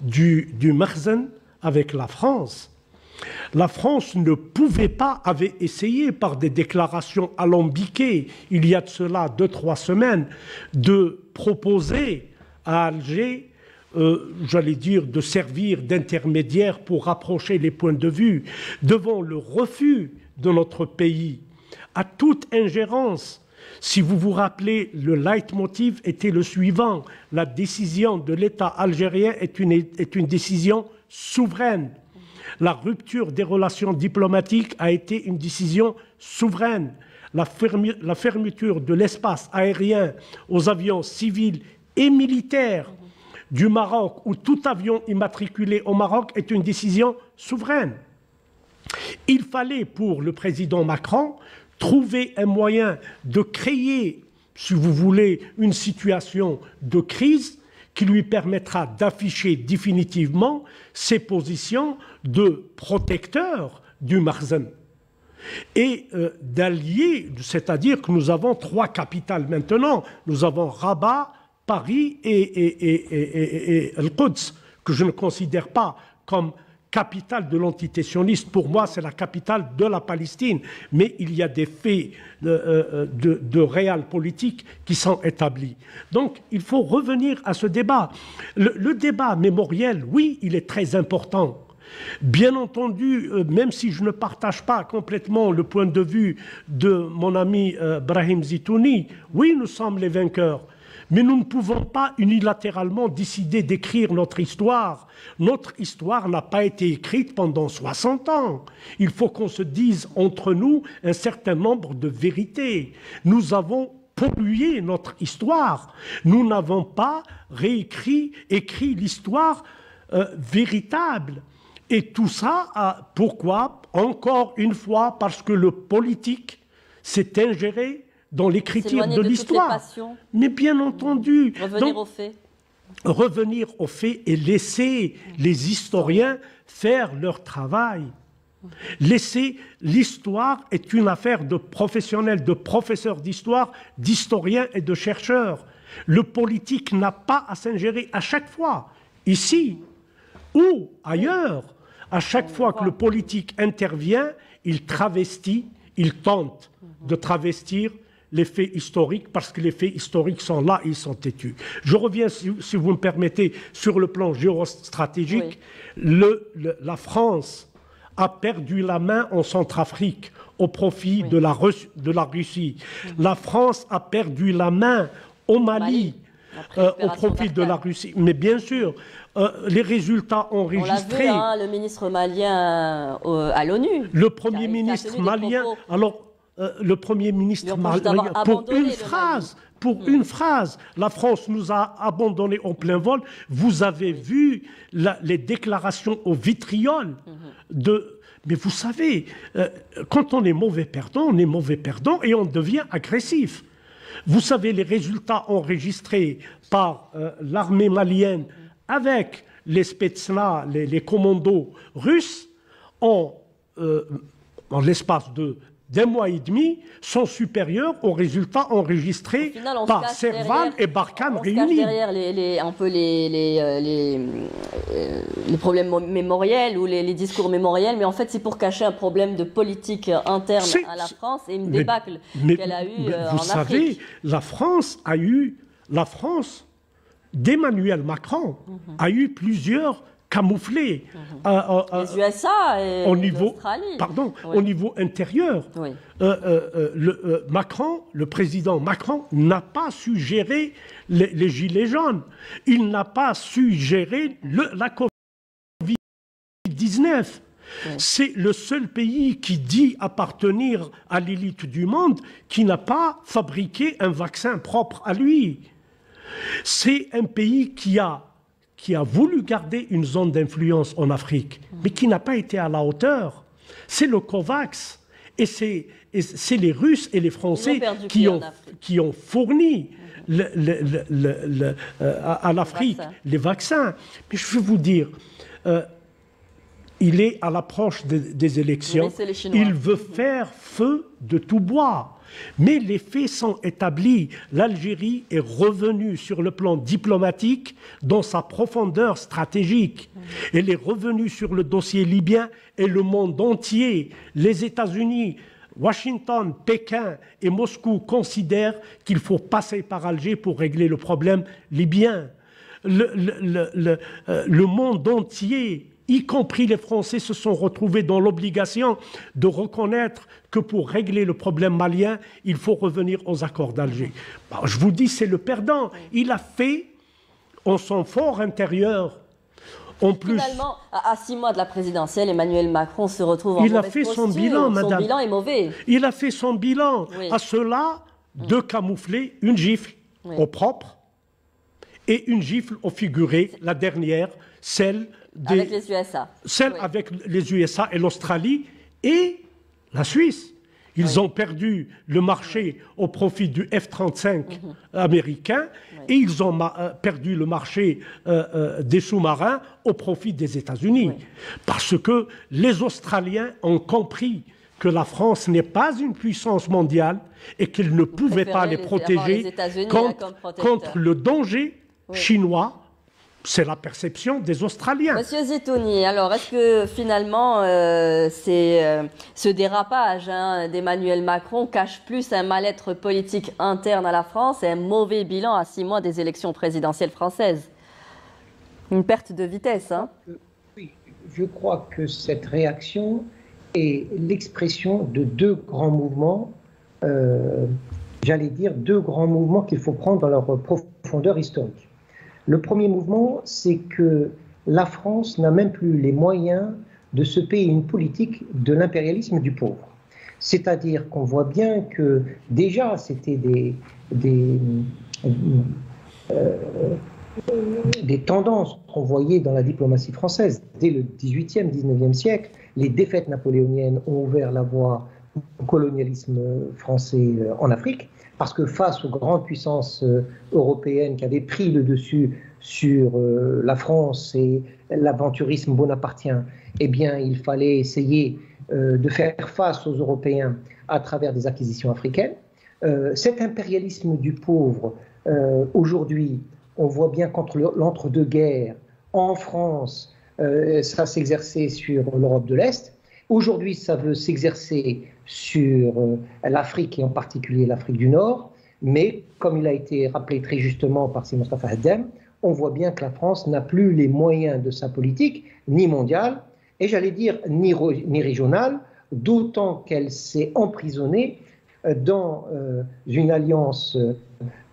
Speaker 2: du Makhzen avec la France. La France ne pouvait pas, avait essayé par des déclarations alambiquées, il y a de cela 2-3 semaines, de proposer à Alger, j'allais dire, de servir d'intermédiaire pour rapprocher les points de vue devant le refus de notre pays à toute ingérence. Si vous vous rappelez, le leitmotiv était le suivant: la décision de l'État algérien est une décision souveraine. La rupture des relations diplomatiques a été une décision souveraine. La fermeture de l'espace aérien aux avions civils et militaires du Maroc, ou tout avion immatriculé au Maroc, est une décision souveraine. Il fallait, pour le président Macron, trouver un moyen de créer, si vous voulez, une situation de crise qui lui permettra d'afficher définitivement ses positions de protecteur du Makhzen et d'allier, c'est-à-dire que nous avons 3 capitales maintenant. Nous avons Rabat, Paris et Al-Quds, que je ne considère pas comme capitale de l'entité sioniste. Pour moi, c'est la capitale de la Palestine. Mais il y a des faits de réel politique qui sont établis. Donc, il faut revenir à ce débat. Le débat mémoriel, oui, il est très important. Bien entendu, même si je ne partage pas complètement le point de vue de mon ami Brahim Zitouni, oui, nous sommes les vainqueurs. Mais nous ne pouvons pas unilatéralement décider d'écrire notre histoire. Notre histoire n'a pas été écrite pendant 60 ans. Il faut qu'on se dise entre nous un certain nombre de vérités. Nous avons pollué notre histoire. Nous n'avons pas écrit l'histoire véritable. Et tout ça, pourquoi? Encore une fois, parce que le politique s'est ingéré dans l'écriture de l'histoire. Mais bien entendu.
Speaker 1: Revenir aux faits.
Speaker 2: Revenir aux faits et laisser les historiens faire leur travail. L'histoire est une affaire de professionnels, de professeurs d'histoire, d'historiens et de chercheurs. Le politique n'a pas à s'ingérer à chaque fois, ici ou ailleurs. À chaque fois que le politique intervient, il travestit, il tente de travestir les faits historiques, parce que les faits historiques sont là, ils sont têtus. Je reviens, si vous me permettez, sur le plan géostratégique. Oui. La France a perdu la main en Centrafrique au profit de la Russie. La France a perdu la main au Mali. Au profit de la Russie. Mais bien sûr, les résultats enregistrés...
Speaker 1: On l'a vu, le ministre malien à l'ONU.
Speaker 2: Le Premier ministre malien... Alors, le Premier ministre malien, pour une phrase, la France nous a abandonnés en plein vol. Vous avez vu les déclarations au vitriol de... Mais vous savez, quand on est mauvais perdant et on devient agressif. Vous savez, les résultats enregistrés par l'armée malienne avec les Spetsnaz, les commandos russes, en l'espace d'un mois et demi, sont supérieurs aux résultats enregistrés par Serval et Barkhane réunis.
Speaker 1: Derrière les problèmes mémoriels ou les discours mémoriels, mais en fait c'est pour cacher un problème de politique interne à la France et une débâcle qu'elle a eue en Afrique.
Speaker 2: Vous savez, la France d'Emmanuel Macron a eu plusieurs camouflés
Speaker 1: les USA et l'Australie.
Speaker 2: Au niveau intérieur. Oui. Le président Macron n'a pas su gérer les gilets jaunes. Il n'a pas su gérer la Covid-19. Oui. C'est le seul pays qui dit appartenir à l'élite du monde qui n'a pas fabriqué un vaccin propre à lui. C'est un pays qui a voulu garder une zone d'influence en Afrique, mais qui n'a pas été à la hauteur. C'est le COVAX, et c'est les Russes et les Français qui ont fourni à l'Afrique les vaccins. Mais je veux vous dire, il est à l'approche des élections, il veut faire feu de tout bois. Mais les faits sont établis. L'Algérie est revenue sur le plan diplomatique dans sa profondeur stratégique. Elle est revenue sur le dossier libyen et le monde entier, les États-Unis, Washington, Pékin et Moscou considèrent qu'il faut passer par Alger pour régler le problème libyen. Le monde entier, y compris les Français, se sont retrouvés dans l'obligation de reconnaître que pour régler le problème malien, il faut revenir aux accords d'Alger. Je vous dis, c'est le perdant. Il a fait, en son fort intérieur, en plus...
Speaker 1: Finalement, à 6 mois de la présidentielle, Emmanuel Macron se retrouve en
Speaker 2: mauvaise posture. Il a fait son bilan, madame.
Speaker 1: Son bilan est mauvais.
Speaker 2: Il a fait son bilan. Oui. À cela, de camoufler une gifle au propre et une gifle au figuré, la dernière, celle
Speaker 1: avec les USA.
Speaker 2: Celle avec les USA et l'Australie et la Suisse. Ils ont perdu le marché au profit du F-35 américain et ils ont perdu le marché des sous-marins au profit des États-Unis. Parce que les Australiens ont compris que la France n'est pas une puissance mondiale et qu'ils ne pouvaient pas les protéger contre le danger chinois. C'est la perception des Australiens.
Speaker 1: Monsieur Zitouni, alors est-ce que finalement ce dérapage d'Emmanuel Macron cache plus un mal-être politique interne à la France et un mauvais bilan à 6 mois des élections présidentielles françaises? Une perte de vitesse, hein?
Speaker 3: Oui, je crois que cette réaction est l'expression de deux grands mouvements, j'allais dire deux grands mouvements qu'il faut prendre dans leur profondeur historique. Le premier mouvement, c'est que la France n'a même plus les moyens de se payer une politique de l'impérialisme du pauvre. C'est-à-dire qu'on voit bien que déjà c'était des tendances qu'on voyait dans la diplomatie française. Dès le XVIIIe, XIXe siècle, les défaites napoléoniennes ont ouvert la voie au colonialisme français en Afrique, parce que face aux grandes puissances européennes qui avaient pris le dessus sur la France et l'aventurisme bonapartien, eh bien, il fallait essayer de faire face aux Européens à travers des acquisitions africaines. Cet impérialisme du pauvre, aujourd'hui, on voit bien qu'entre l'entre-deux-guerres, en France, ça s'exerçait sur l'Europe de l'Est. Aujourd'hui, ça veut s'exercer sur l'Afrique et en particulier l'Afrique du Nord. Mais, comme il a été rappelé très justement par Si Mostafa Haddem, on voit bien que la France n'a plus les moyens de sa politique, ni mondiale, et j'allais dire ni régionale, d'autant qu'elle s'est emprisonnée dans une alliance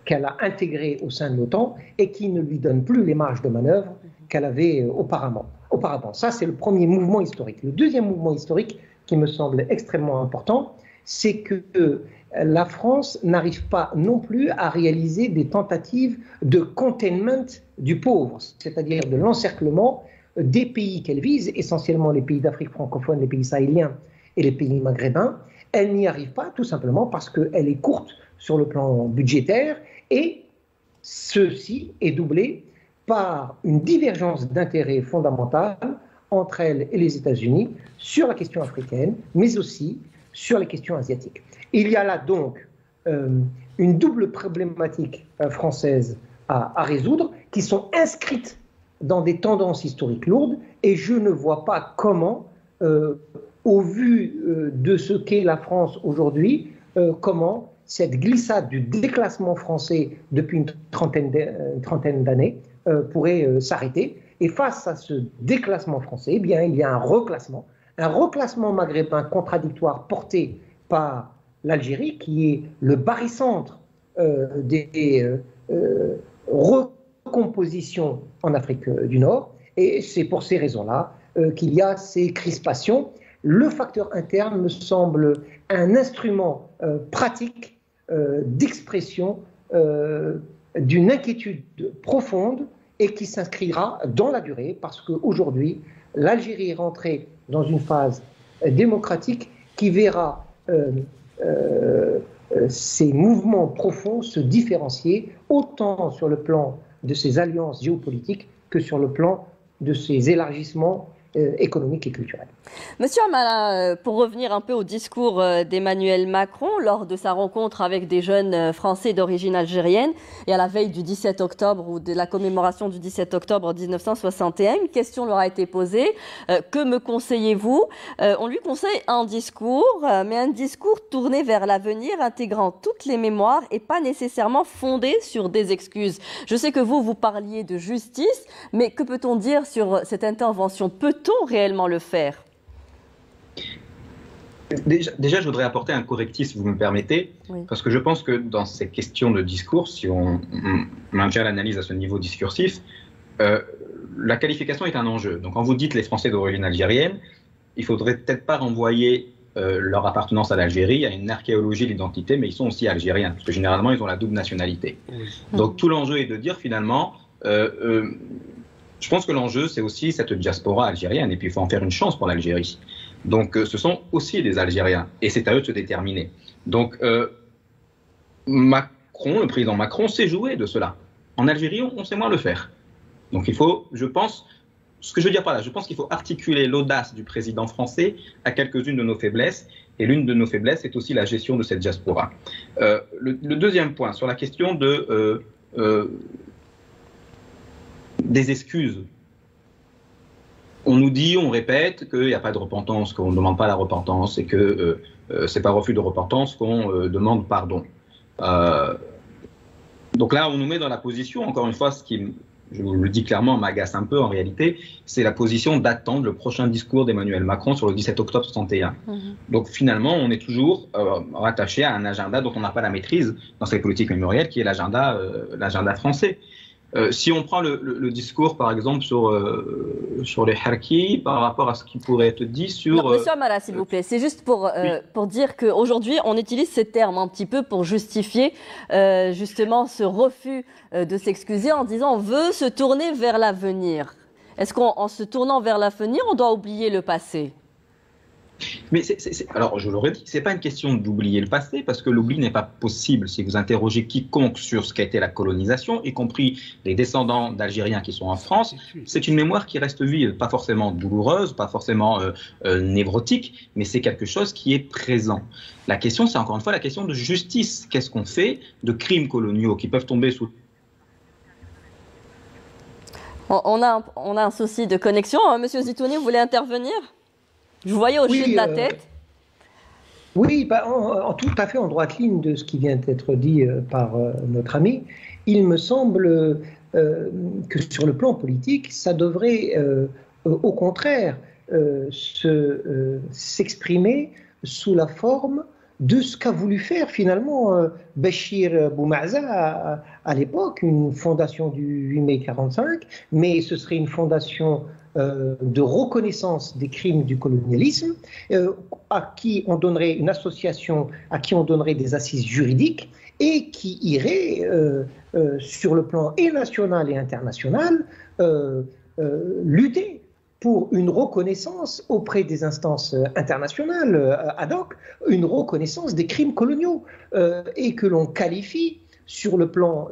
Speaker 3: qu'elle a intégrée au sein de l'OTAN et qui ne lui donne plus les marges de manœuvre qu'elle avait auparavant. Ça, c'est le premier mouvement historique. Le deuxième mouvement historique qui me semble extrêmement important, c'est que la France n'arrive pas non plus à réaliser des tentatives de containment du pauvre, c'est-à-dire de l'encerclement des pays qu'elle vise, essentiellement les pays d'Afrique francophone, les pays sahéliens et les pays maghrébins. Elle n'y arrive pas tout simplement parce qu'elle est courte sur le plan budgétaire et ceci est doublé par une divergence d'intérêts fondamentale entre elle et les États-Unis sur la question africaine, mais aussi sur les questions asiatiques. Il y a là donc une double problématique française à résoudre qui sont inscrites dans des tendances historiques lourdes et je ne vois pas comment, au vu de ce qu'est la France aujourd'hui, comment cette glissade du déclassement français depuis une trentaine d'années pourrait s'arrêter. Et face à ce déclassement français, eh bien, il y a un reclassement maghrébin contradictoire porté par l'Algérie, qui est le barycentre des recompositions en Afrique du Nord. Et c'est pour ces raisons-là qu'il y a ces crispations. Le facteur interne me semble un instrument pratique d'expression d'une inquiétude profonde et qui s'inscrira dans la durée parce qu'aujourd'hui, l'Algérie est rentrée dans une phase démocratique qui verra ces mouvements profonds se différencier autant sur le plan de ses alliances géopolitiques que sur le plan de ses élargissements économiques et culturels.
Speaker 1: Monsieur Amala, pour revenir un peu au discours d'Emmanuel Macron lors de sa rencontre avec des jeunes Français d'origine algérienne et à la veille du 17 octobre ou de la commémoration du 17 octobre 1961, une question leur a été posée. Que me conseillez-vous? On lui conseille un discours, mais un discours tourné vers l'avenir, intégrant toutes les mémoires et pas nécessairement fondé sur des excuses. Je sais que vous parliez de justice, mais que peut-on dire sur cette intervention? Peut-on réellement le faire?
Speaker 4: Déjà, je voudrais apporter un correctif, si vous me permettez, oui. Parce que je pense que dans ces questions de discours, si on maintient l'analyse à ce niveau discursif, la qualification est un enjeu. Donc, quand vous dites les Français d'origine algérienne, il ne faudrait peut-être pas renvoyer leur appartenance à l'Algérie à une archéologie de l'identité, mais ils sont aussi algériens, parce que généralement, ils ont la double nationalité. Oui. Donc, tout l'enjeu est de dire finalement... je pense que l'enjeu, c'est aussi cette diaspora algérienne, et puis il faut en faire une chance pour l'Algérie. Donc, ce sont aussi des Algériens, et c'est à eux de se déterminer. Donc, Macron, le président Macron, sait jouer de cela. En Algérie, on sait moins le faire. Donc, il faut, je pense, ce que je veux dire par là, je pense qu'il faut articuler l'audace du président français à quelques-unes de nos faiblesses, et l'une de nos faiblesses est aussi la gestion de cette diaspora. Le deuxième point, sur la question des excuses. On nous dit, on répète qu'il n'y a pas de repentance, qu'on ne demande pas la repentance et que c'est par refus de repentance qu'on demande pardon. Donc là, on nous met dans la position, encore une fois, ce qui je vous le dis clairement, m'agace un peu en réalité, c'est la position d'attendre le prochain discours d'Emmanuel Macron sur le 17 octobre 61. Donc finalement, on est toujours rattaché à un agenda dont on n'a pas la maîtrise dans cette politique mémorielle, qui est l'agenda français. Si on prend le discours, par exemple, sur les Harkis, par rapport à ce qui pourrait être dit sur...
Speaker 1: Non, Monsieur Amara, s'il vous plaît, c'est juste pour dire qu'aujourd'hui, on utilise ces termes un petit peu pour justifier justement ce refus de s'excuser en disant on veut se tourner vers l'avenir. Est-ce qu'en se tournant vers l'avenir, on doit oublier le passé ?
Speaker 4: Mais alors, je l'aurais dit, ce n'est pas une question d'oublier le passé, parce que l'oubli n'est pas possible. Si vous interrogez quiconque sur ce qu'a été la colonisation, y compris les descendants d'Algériens qui sont en France, c'est une mémoire qui reste vive, pas forcément douloureuse, pas forcément névrotique, mais c'est quelque chose qui est présent. La question, c'est encore une fois la question de justice. Qu'est-ce qu'on fait de crimes coloniaux qui peuvent tomber sous...
Speaker 1: On a un souci de connexion. Monsieur Zitouni, vous voulez intervenir ? Je vous voyais hocher de la tête.
Speaker 3: Oui, tout à fait en droite ligne de ce qui vient d'être dit par notre ami. Il me semble que sur le plan politique, ça devrait au contraire s'exprimer sous la forme de ce qu'a voulu faire finalement Béchir Boumaza à l'époque, une fondation du 8 mai 1945, mais ce serait une fondation de reconnaissance des crimes du colonialisme, à qui on donnerait une association, à qui on donnerait des assises juridiques et qui irait sur le plan et national et international lutter pour une reconnaissance auprès des instances internationales ad hoc, une reconnaissance des crimes coloniaux et que l'on qualifie sur le plan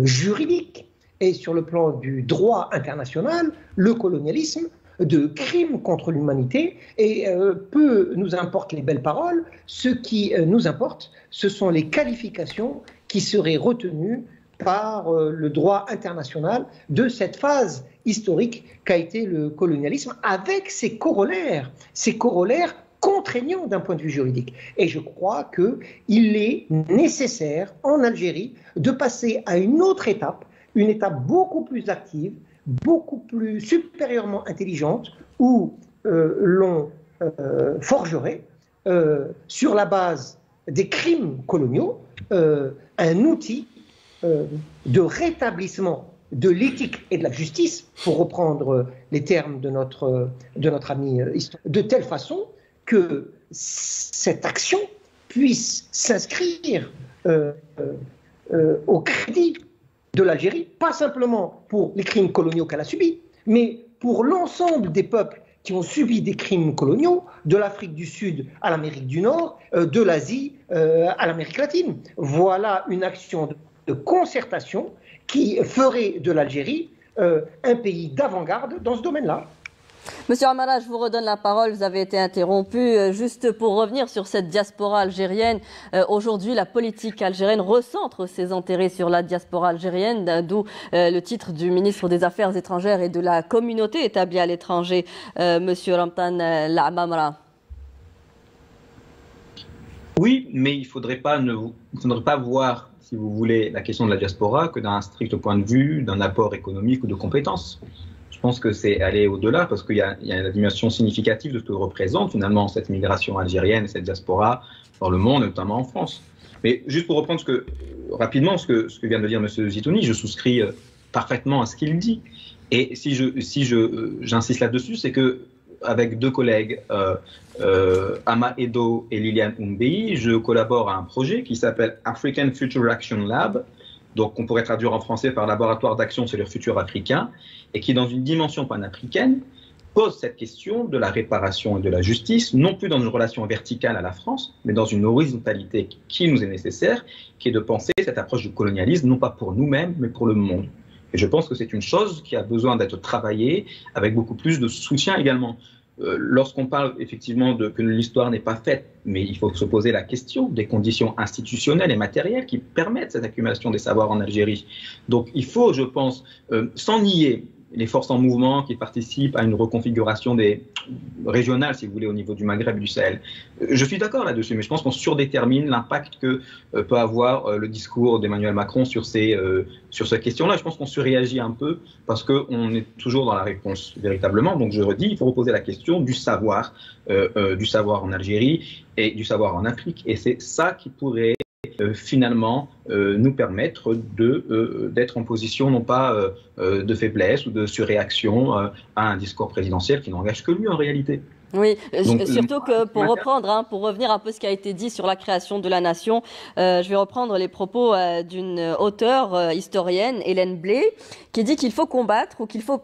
Speaker 3: juridique et sur le plan du droit international, le colonialisme de crime contre l'humanité. Et peu nous importent les belles paroles, ce qui nous importe, ce sont les qualifications qui seraient retenues par le droit international de cette phase historique qu'a été le colonialisme, avec ses corollaires contraignants d'un point de vue juridique. Et je crois qu'il est nécessaire en Algérie de passer à une autre étape, une étape beaucoup plus active, beaucoup plus supérieurement intelligente, où l'on forgerait, sur la base des crimes coloniaux, un outil de rétablissement de l'éthique et de la justice, pour reprendre les termes de notre ami historien, de telle façon que cette action puisse s'inscrire au crédit de l'Algérie, pas simplement pour les crimes coloniaux qu'elle a subis, mais pour l'ensemble des peuples qui ont subi des crimes coloniaux, de l'Afrique du Sud à l'Amérique du Nord, de l'Asie à l'Amérique latine. Voilà une action de concertation qui ferait de l'Algérie un pays d'avant-garde dans ce domaine-là.
Speaker 1: Monsieur Amara, je vous redonne la parole, vous avez été interrompu. Juste pour revenir sur cette diaspora algérienne, aujourd'hui la politique algérienne recentre ses intérêts sur la diaspora algérienne, d'où le titre du ministre des Affaires étrangères et de la communauté établie à l'étranger, Monsieur Ramtan Lamamra.
Speaker 4: Oui, mais il ne faudrait pas voir, si vous voulez, la question de la diaspora que d'un strict point de vue, d'un apport économique ou de compétences. Je pense que c'est aller au-delà, parce qu'il y a une dimension significative de ce que représente finalement cette migration algérienne et cette diaspora dans le monde, notamment en France. Mais juste pour reprendre rapidement ce que vient de dire M. Zitouni, je souscris parfaitement à ce qu'il dit. Et si j'insiste là-dessus, c'est que avec deux collègues, Ama Edo et Liliane Oumbeyi, je collabore à un projet qui s'appelle African Future Action Lab, donc on pourrait traduire en français par laboratoire d'action sur le futur africain, et qui, dans une dimension panafricaine, pose cette question de la réparation et de la justice, non plus dans une relation verticale à la France, mais dans une horizontalité qui nous est nécessaire, qui est de penser cette approche du colonialisme, non pas pour nous-mêmes, mais pour le monde. Et je pense que c'est une chose qui a besoin d'être travaillée avec beaucoup plus de soutien également. Lorsqu'on parle effectivement que l'histoire n'est pas faite, mais il faut se poser la question des conditions institutionnelles et matérielles qui permettent cette accumulation des savoirs en Algérie. Donc il faut, je pense, sans nier les forces en mouvement qui participent à une reconfiguration régionale, si vous voulez, au niveau du Maghreb et du Sahel. Je suis d'accord là-dessus, mais je pense qu'on surdétermine l'impact que peut avoir le discours d'Emmanuel Macron sur ces questions-là. Je pense qu'on surréagit un peu parce qu'on est toujours dans la réponse véritablement. Donc je redis, il faut reposer la question du savoir en Algérie et du savoir en Afrique. Et c'est ça qui pourrait finalement nous permettre d'être en position non pas de faiblesse ou de surréaction à un discours présidentiel qui n'engage que lui en réalité.
Speaker 1: Oui,
Speaker 4: donc,
Speaker 1: surtout que pour revenir un peu ce qui a été dit sur la création de la nation, je vais reprendre les propos d'une auteure historienne, Hélène Blay, qui dit qu'il faut combattre, ou qu'il faut,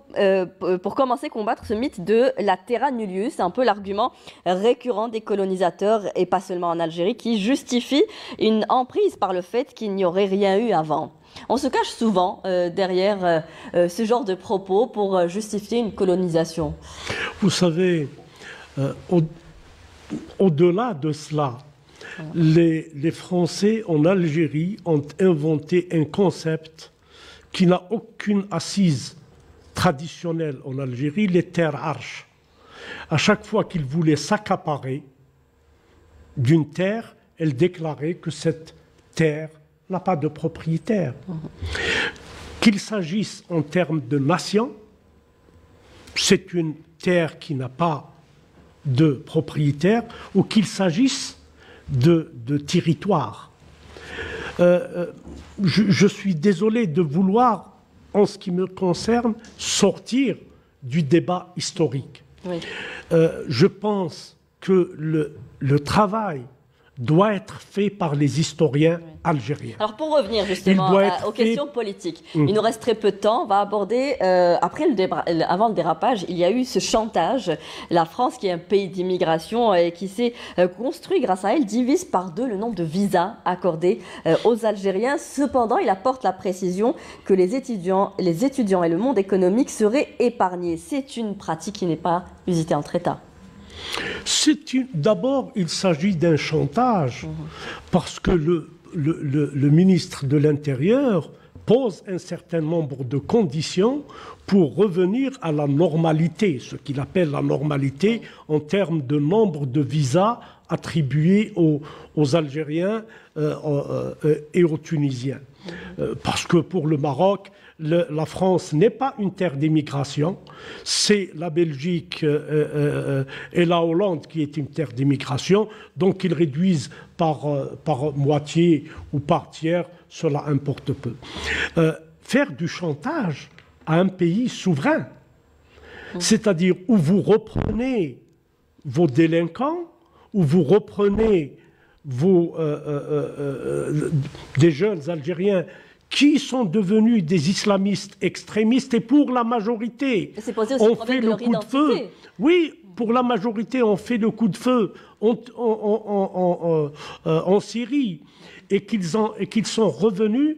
Speaker 1: pour commencer, combattre ce mythe de la terra nullius. C'est un peu l'argument récurrent des colonisateurs, et pas seulement en Algérie, qui justifie une emprise par le fait qu'il n'y aurait rien eu avant. On se cache souvent derrière ce genre de propos pour justifier une colonisation.
Speaker 2: Vous savez, au-delà de cela, les Français en Algérie ont inventé un concept qui n'a aucune assise traditionnelle en Algérie, les terres arches. À chaque fois qu'ils voulaient s'accaparer d'une terre, elle déclarait que cette terre n'a pas de propriétaire. Qu'il s'agisse en termes de nation, c'est une terre qui n'a pas de propriétaire, ou qu'il s'agisse de territoire. Je suis désolé de vouloir, en ce qui me concerne, sortir du débat historique.
Speaker 1: Oui.
Speaker 2: Je pense que le travail doit être fait par les historiens algériens.
Speaker 1: Alors pour revenir justement aux questions politiques, il nous reste très peu de temps. On va aborder, avant le dérapage, il y a eu ce chantage. La France, qui est un pays d'immigration et qui s'est construit grâce à elle, divise par 2 le nombre de visas accordés aux Algériens. Cependant, il apporte la précision que les étudiants et le monde économique seraient épargnés. C'est une pratique qui n'est pas usitée entre États.
Speaker 2: D'abord, il s'agit d'un chantage, parce que le ministre de l'Intérieur pose un certain nombre de conditions pour revenir à la normalité, ce qu'il appelle la normalité en termes de nombre de visas attribués aux Algériens et aux Tunisiens. Parce que pour le Maroc, la France n'est pas une terre d'immigration, c'est la Belgique et la Hollande qui est une terre d'immigration, donc ils réduisent par moitié ou par tiers, cela importe peu. Faire du chantage à un pays souverain, c'est-à-dire où vous reprenez vos délinquants, où vous reprenez des jeunes Algériens qui sont devenus des islamistes extrémistes, et pour la majorité, on fait le coup de feu. Oui, pour la majorité, on fait le coup de feu en Syrie, et qu'ils sont revenus,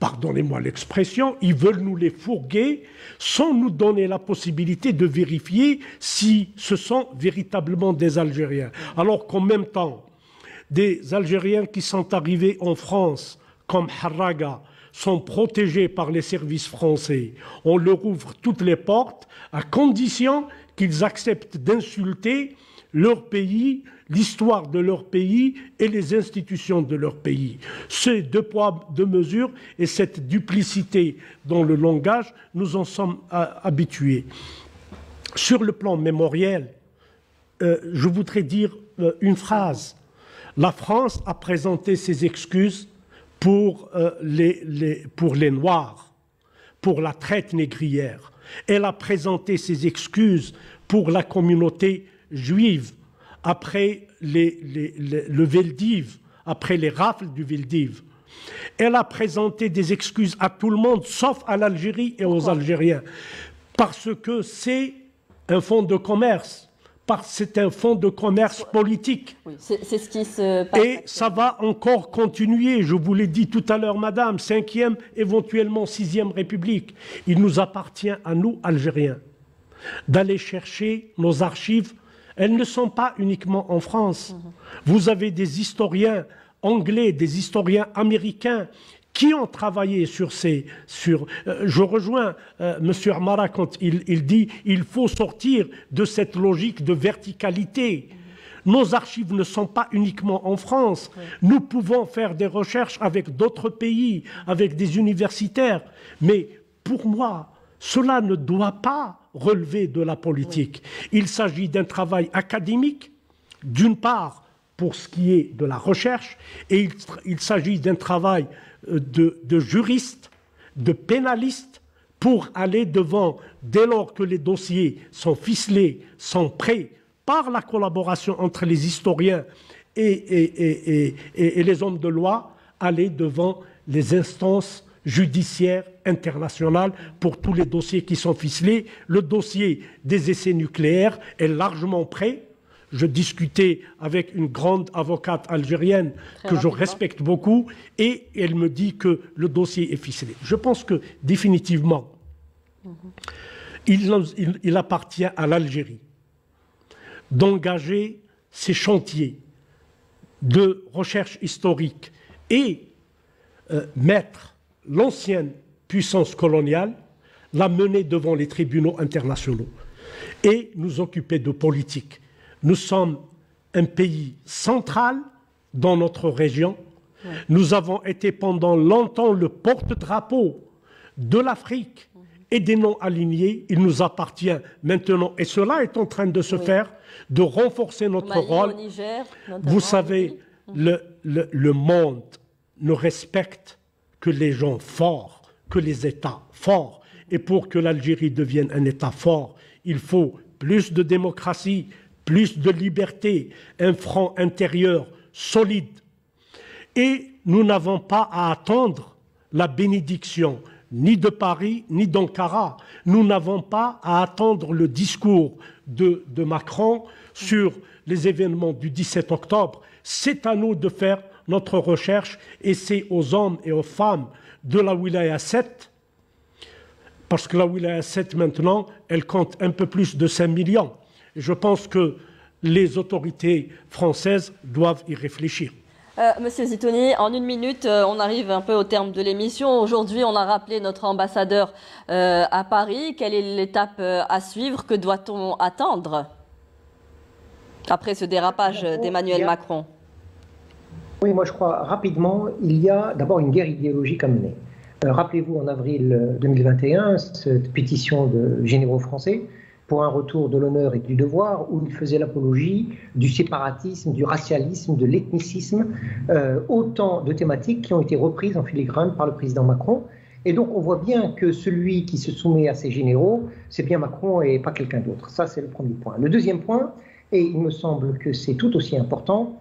Speaker 2: pardonnez-moi l'expression, ils veulent nous les fourguer sans nous donner la possibilité de vérifier si ce sont véritablement des Algériens. Alors qu'en même temps, des Algériens qui sont arrivés en France, comme Harraga, sont protégés par les services français. On leur ouvre toutes les portes à condition qu'ils acceptent d'insulter leur pays, l'histoire de leur pays et les institutions de leur pays. Ces 2 poids, 2 mesures et cette duplicité dans le langage, nous en sommes habitués. Sur le plan mémoriel, je voudrais dire une phrase. La France a présenté ses excuses pour les Noirs, pour la traite négrière. Elle a présenté ses excuses pour la communauté juive après le Veldiv, après les rafles du Veldiv. Elle a présenté des excuses à tout le monde, sauf à l'Algérie et aux Algériens, parce que c'est un fonds de commerce. C'est un fonds de commerce politique. Oui,
Speaker 1: c'est ce qui se passe.
Speaker 2: Et ça va encore continuer. Je vous l'ai dit tout à l'heure, madame, 5e, éventuellement 6e République. Il nous appartient à nous, Algériens, d'aller chercher nos archives. Elles ne sont pas uniquement en France. Vous avez des historiens anglais, des historiens américains qui ont travaillé sur je rejoins M. Amara quand il dit il faut sortir de cette logique de verticalité. Nos archives ne sont pas uniquement en France. Nous pouvons faire des recherches avec d'autres pays, avec des universitaires. Mais pour moi, cela ne doit pas relever de la politique. Il s'agit d'un travail académique, d'une part, pour ce qui est de la recherche, et il s'agit d'un travail de juriste, de pénaliste, pour aller devant, dès lors que les dossiers sont ficelés, sont prêts, par la collaboration entre les historiens et les hommes de loi, aller devant les instances judiciaires internationales pour tous les dossiers qui sont ficelés. Le dossier des essais nucléaires est largement prêt. Je discutais avec une grande avocate algérienne que je respecte beaucoup et elle me dit que le dossier est ficelé. Je pense que définitivement, il appartient à l'Algérie d'engager ces chantiers de recherche historique et mettre l'ancienne puissance coloniale, la mener devant les tribunaux internationaux et nous occuper de politique. Nous sommes un pays central dans notre région. Nous avons été pendant longtemps le porte-drapeau de l'Afrique et des non-alignés. Il nous appartient maintenant, et cela est en train de se faire, de renforcer notre rôle.
Speaker 1: Niger,
Speaker 2: vous savez, le monde ne respecte que les gens forts, que les États forts. Et pour que l'Algérie devienne un État fort, il faut plus de démocratie, plus de liberté, un front intérieur solide. Et nous n'avons pas à attendre la bénédiction ni de Paris, ni d'Ankara. Nous n'avons pas à attendre le discours de Macron sur les événements du 17 octobre. C'est à nous de faire notre recherche et c'est aux hommes et aux femmes de la Wilaya 7, parce que la Wilaya 7 maintenant, elle compte un peu plus de 5 millions. Et je pense que les autorités françaises doivent y réfléchir.
Speaker 1: Monsieur Zitouni, en une minute, on arrive un peu au terme de l'émission. Aujourd'hui, on a rappelé notre ambassadeur à Paris. Quelle est l'étape à suivre? Que doit-on attendre après ce dérapage d'Emmanuel Macron?
Speaker 3: Oui, moi je crois rapidement, il y a d'abord une guerre idéologique à mener. Rappelez-vous en avril 2021, cette pétition de généraux français pour un retour de l'honneur et du devoir, où il faisait l'apologie du séparatisme, du racialisme, de l'ethnicisme, autant de thématiques qui ont été reprises en filigrane par le président Macron. Et donc on voit bien que celui qui se soumet à ces généraux, c'est bien Macron et pas quelqu'un d'autre. Ça, c'est le premier point. Le deuxième point, et il me semble que c'est tout aussi important,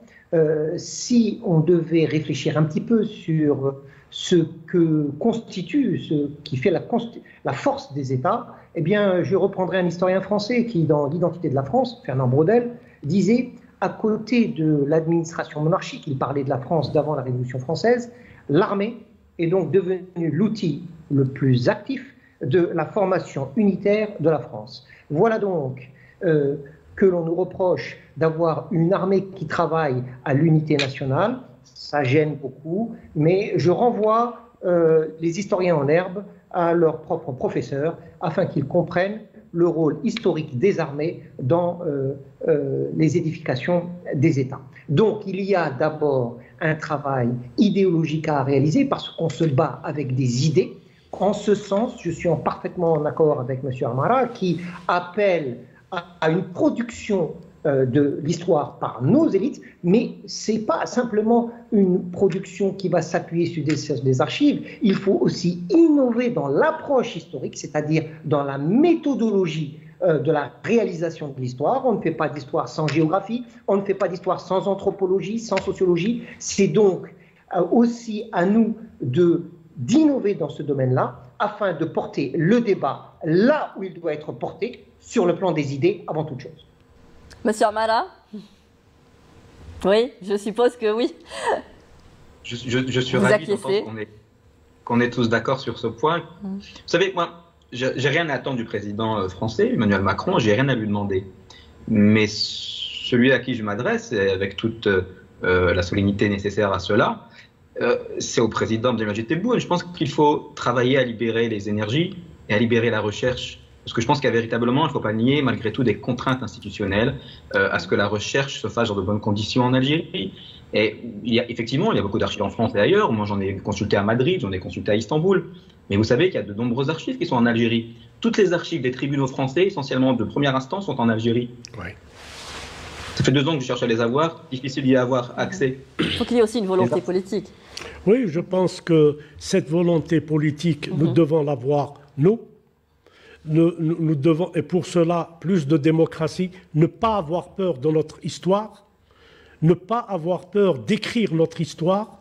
Speaker 3: si on devait réfléchir un petit peu sur ce que constitue, ce qui fait la force des États, eh bien, je reprendrai un historien français qui, dans l'identité de la France, Fernand Braudel, disait, à côté de l'administration monarchique, il parlait de la France d'avant la Révolution française, l'armée est donc devenue l'outil le plus actif de la formation unitaire de la France. Voilà donc que l'on nous reproche d'avoir une armée qui travaille à l'unité nationale. Ça gêne beaucoup, mais je renvoie les historiens en herbe à leurs propres professeurs afin qu'ils comprennent le rôle historique des armées dans les édifications des États. Donc il y a d'abord un travail idéologique à réaliser parce qu'on se bat avec des idées. En ce sens, je suis parfaitement en accord avec M. Amara qui appelle à une production de l'histoire par nos élites, mais ce n'est pas simplement une production qui va s'appuyer sur des archives, il faut aussi innover dans l'approche historique, c'est-à-dire dans la méthodologie de la réalisation de l'histoire. On ne fait pas d'histoire sans géographie, on ne fait pas d'histoire sans anthropologie, sans sociologie. C'est donc aussi à nous d'innover dans ce domaine-là afin de porter le débat là où il doit être porté, sur le plan des idées avant toute chose.
Speaker 1: Monsieur Amara? Oui, je suppose que oui.
Speaker 4: Je suis ravi d'entendre qu'on est tous d'accord sur ce point. Vous savez, moi, j'ai rien à attendre du président français, Emmanuel Macron, j'ai rien à lui demander. Mais celui à qui je m'adresse, avec toute la solennité nécessaire à cela, c'est au président Abdelmadjid Tebboune. Je pense qu'il faut travailler à libérer les énergies et à libérer la recherche. Parce que je pense qu'il y a véritablement, il ne faut pas nier, malgré tout, des contraintes institutionnelles à ce que la recherche se fasse dans de bonnes conditions en Algérie. Et effectivement, il y a beaucoup d'archives en France et ailleurs. Moi, j'en ai consulté à Madrid, j'en ai consulté à Istanbul. Mais vous savez qu'il y a de nombreuses archives qui sont en Algérie. Toutes les archives des tribunaux français, essentiellement de première instance, sont en Algérie.
Speaker 2: Ouais.
Speaker 4: Ça fait 2 ans que je cherche à les avoir, difficile d'y avoir accès.
Speaker 1: Il faut qu'il y ait aussi une volonté politique.
Speaker 2: Oui, je pense que cette volonté politique, nous devons l'avoir, nous. Nous devons, et pour cela, plus de démocratie, ne pas avoir peur de notre histoire, ne pas avoir peur d'écrire notre histoire,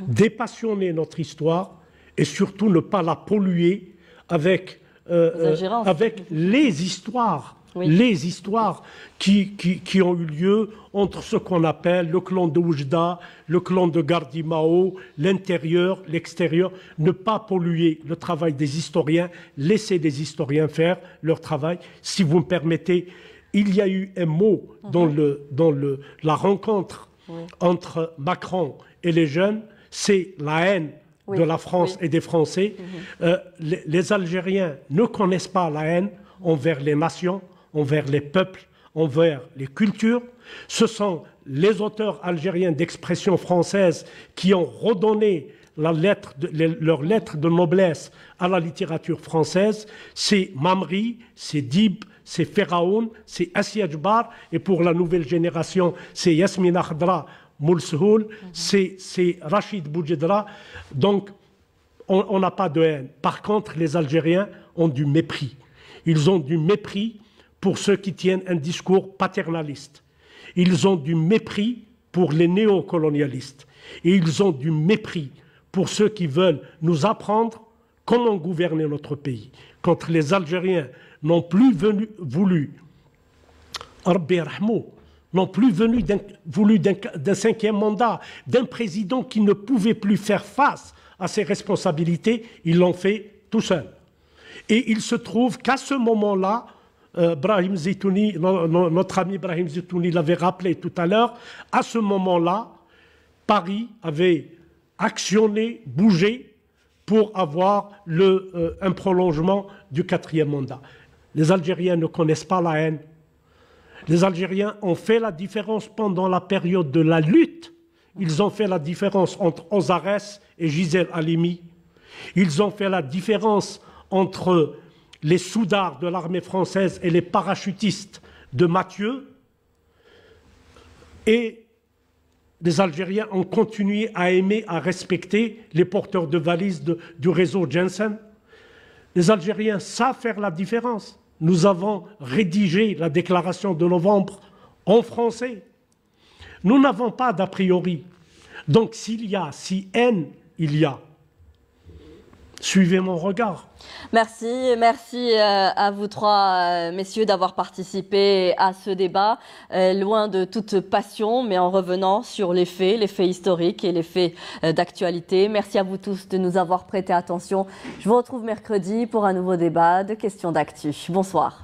Speaker 2: dépassionner notre histoire, et surtout ne pas la polluer avec les histoires. Oui. Les histoires qui ont eu lieu entre ce qu'on appelle le clan de Oujda, le clan de Gardimao, l'intérieur, l'extérieur, ne pas polluer le travail des historiens, laisser les historiens faire leur travail. Si vous me permettez, il y a eu un mot dans la rencontre entre Macron et les jeunes, c'est la haine de la France et des Français. Les Algériens ne connaissent pas la haine envers les nations, envers les peuples, envers les cultures. Ce sont les auteurs algériens d'expression française qui ont redonné leur lettre de noblesse à la littérature française. C'est Mamri, c'est Dib, c'est Pharaon, c'est Assia Djbar, et pour la nouvelle génération, c'est Yasmine Akhdra Moulsehoul, c'est Rachid Boudjedra. Donc, on n'a pas de haine. Par contre, les Algériens ont du mépris. Ils ont du mépris pour ceux qui tiennent un discours paternaliste. Ils ont du mépris pour les néocolonialistes. Et ils ont du mépris pour ceux qui veulent nous apprendre comment gouverner notre pays. Quand les Algériens n'ont plus voulu, n'ont plus voulu d'un 5e mandat, d'un président qui ne pouvait plus faire face à ses responsabilités, ils l'ont fait tout seul. Et il se trouve qu'à ce moment-là, Brahim Zitouni, notre ami Brahim Zitouni l'avait rappelé tout à l'heure, à ce moment-là, Paris avait actionné, bougé pour avoir un prolongement du 4e mandat. Les Algériens ne connaissent pas la haine. Les Algériens ont fait la différence pendant la période de la lutte. Ils ont fait la différence entre Ozarès et Gisèle Halimi. Ils ont fait la différence entre les soudards de l'armée française et les parachutistes de Mathieu. Et les Algériens ont continué à aimer, à respecter les porteurs de valises du réseau Jensen. Les Algériens savent faire la différence. Nous avons rédigé la déclaration de novembre en français. Nous n'avons pas d'a priori. Donc si haine il y a, suivez mon regard.
Speaker 1: Merci à vous trois, messieurs, d'avoir participé à ce débat, loin de toute passion, mais en revenant sur les faits historiques et les faits d'actualité. Merci à vous tous de nous avoir prêté attention. Je vous retrouve mercredi pour un nouveau débat de questions d'actu. Bonsoir.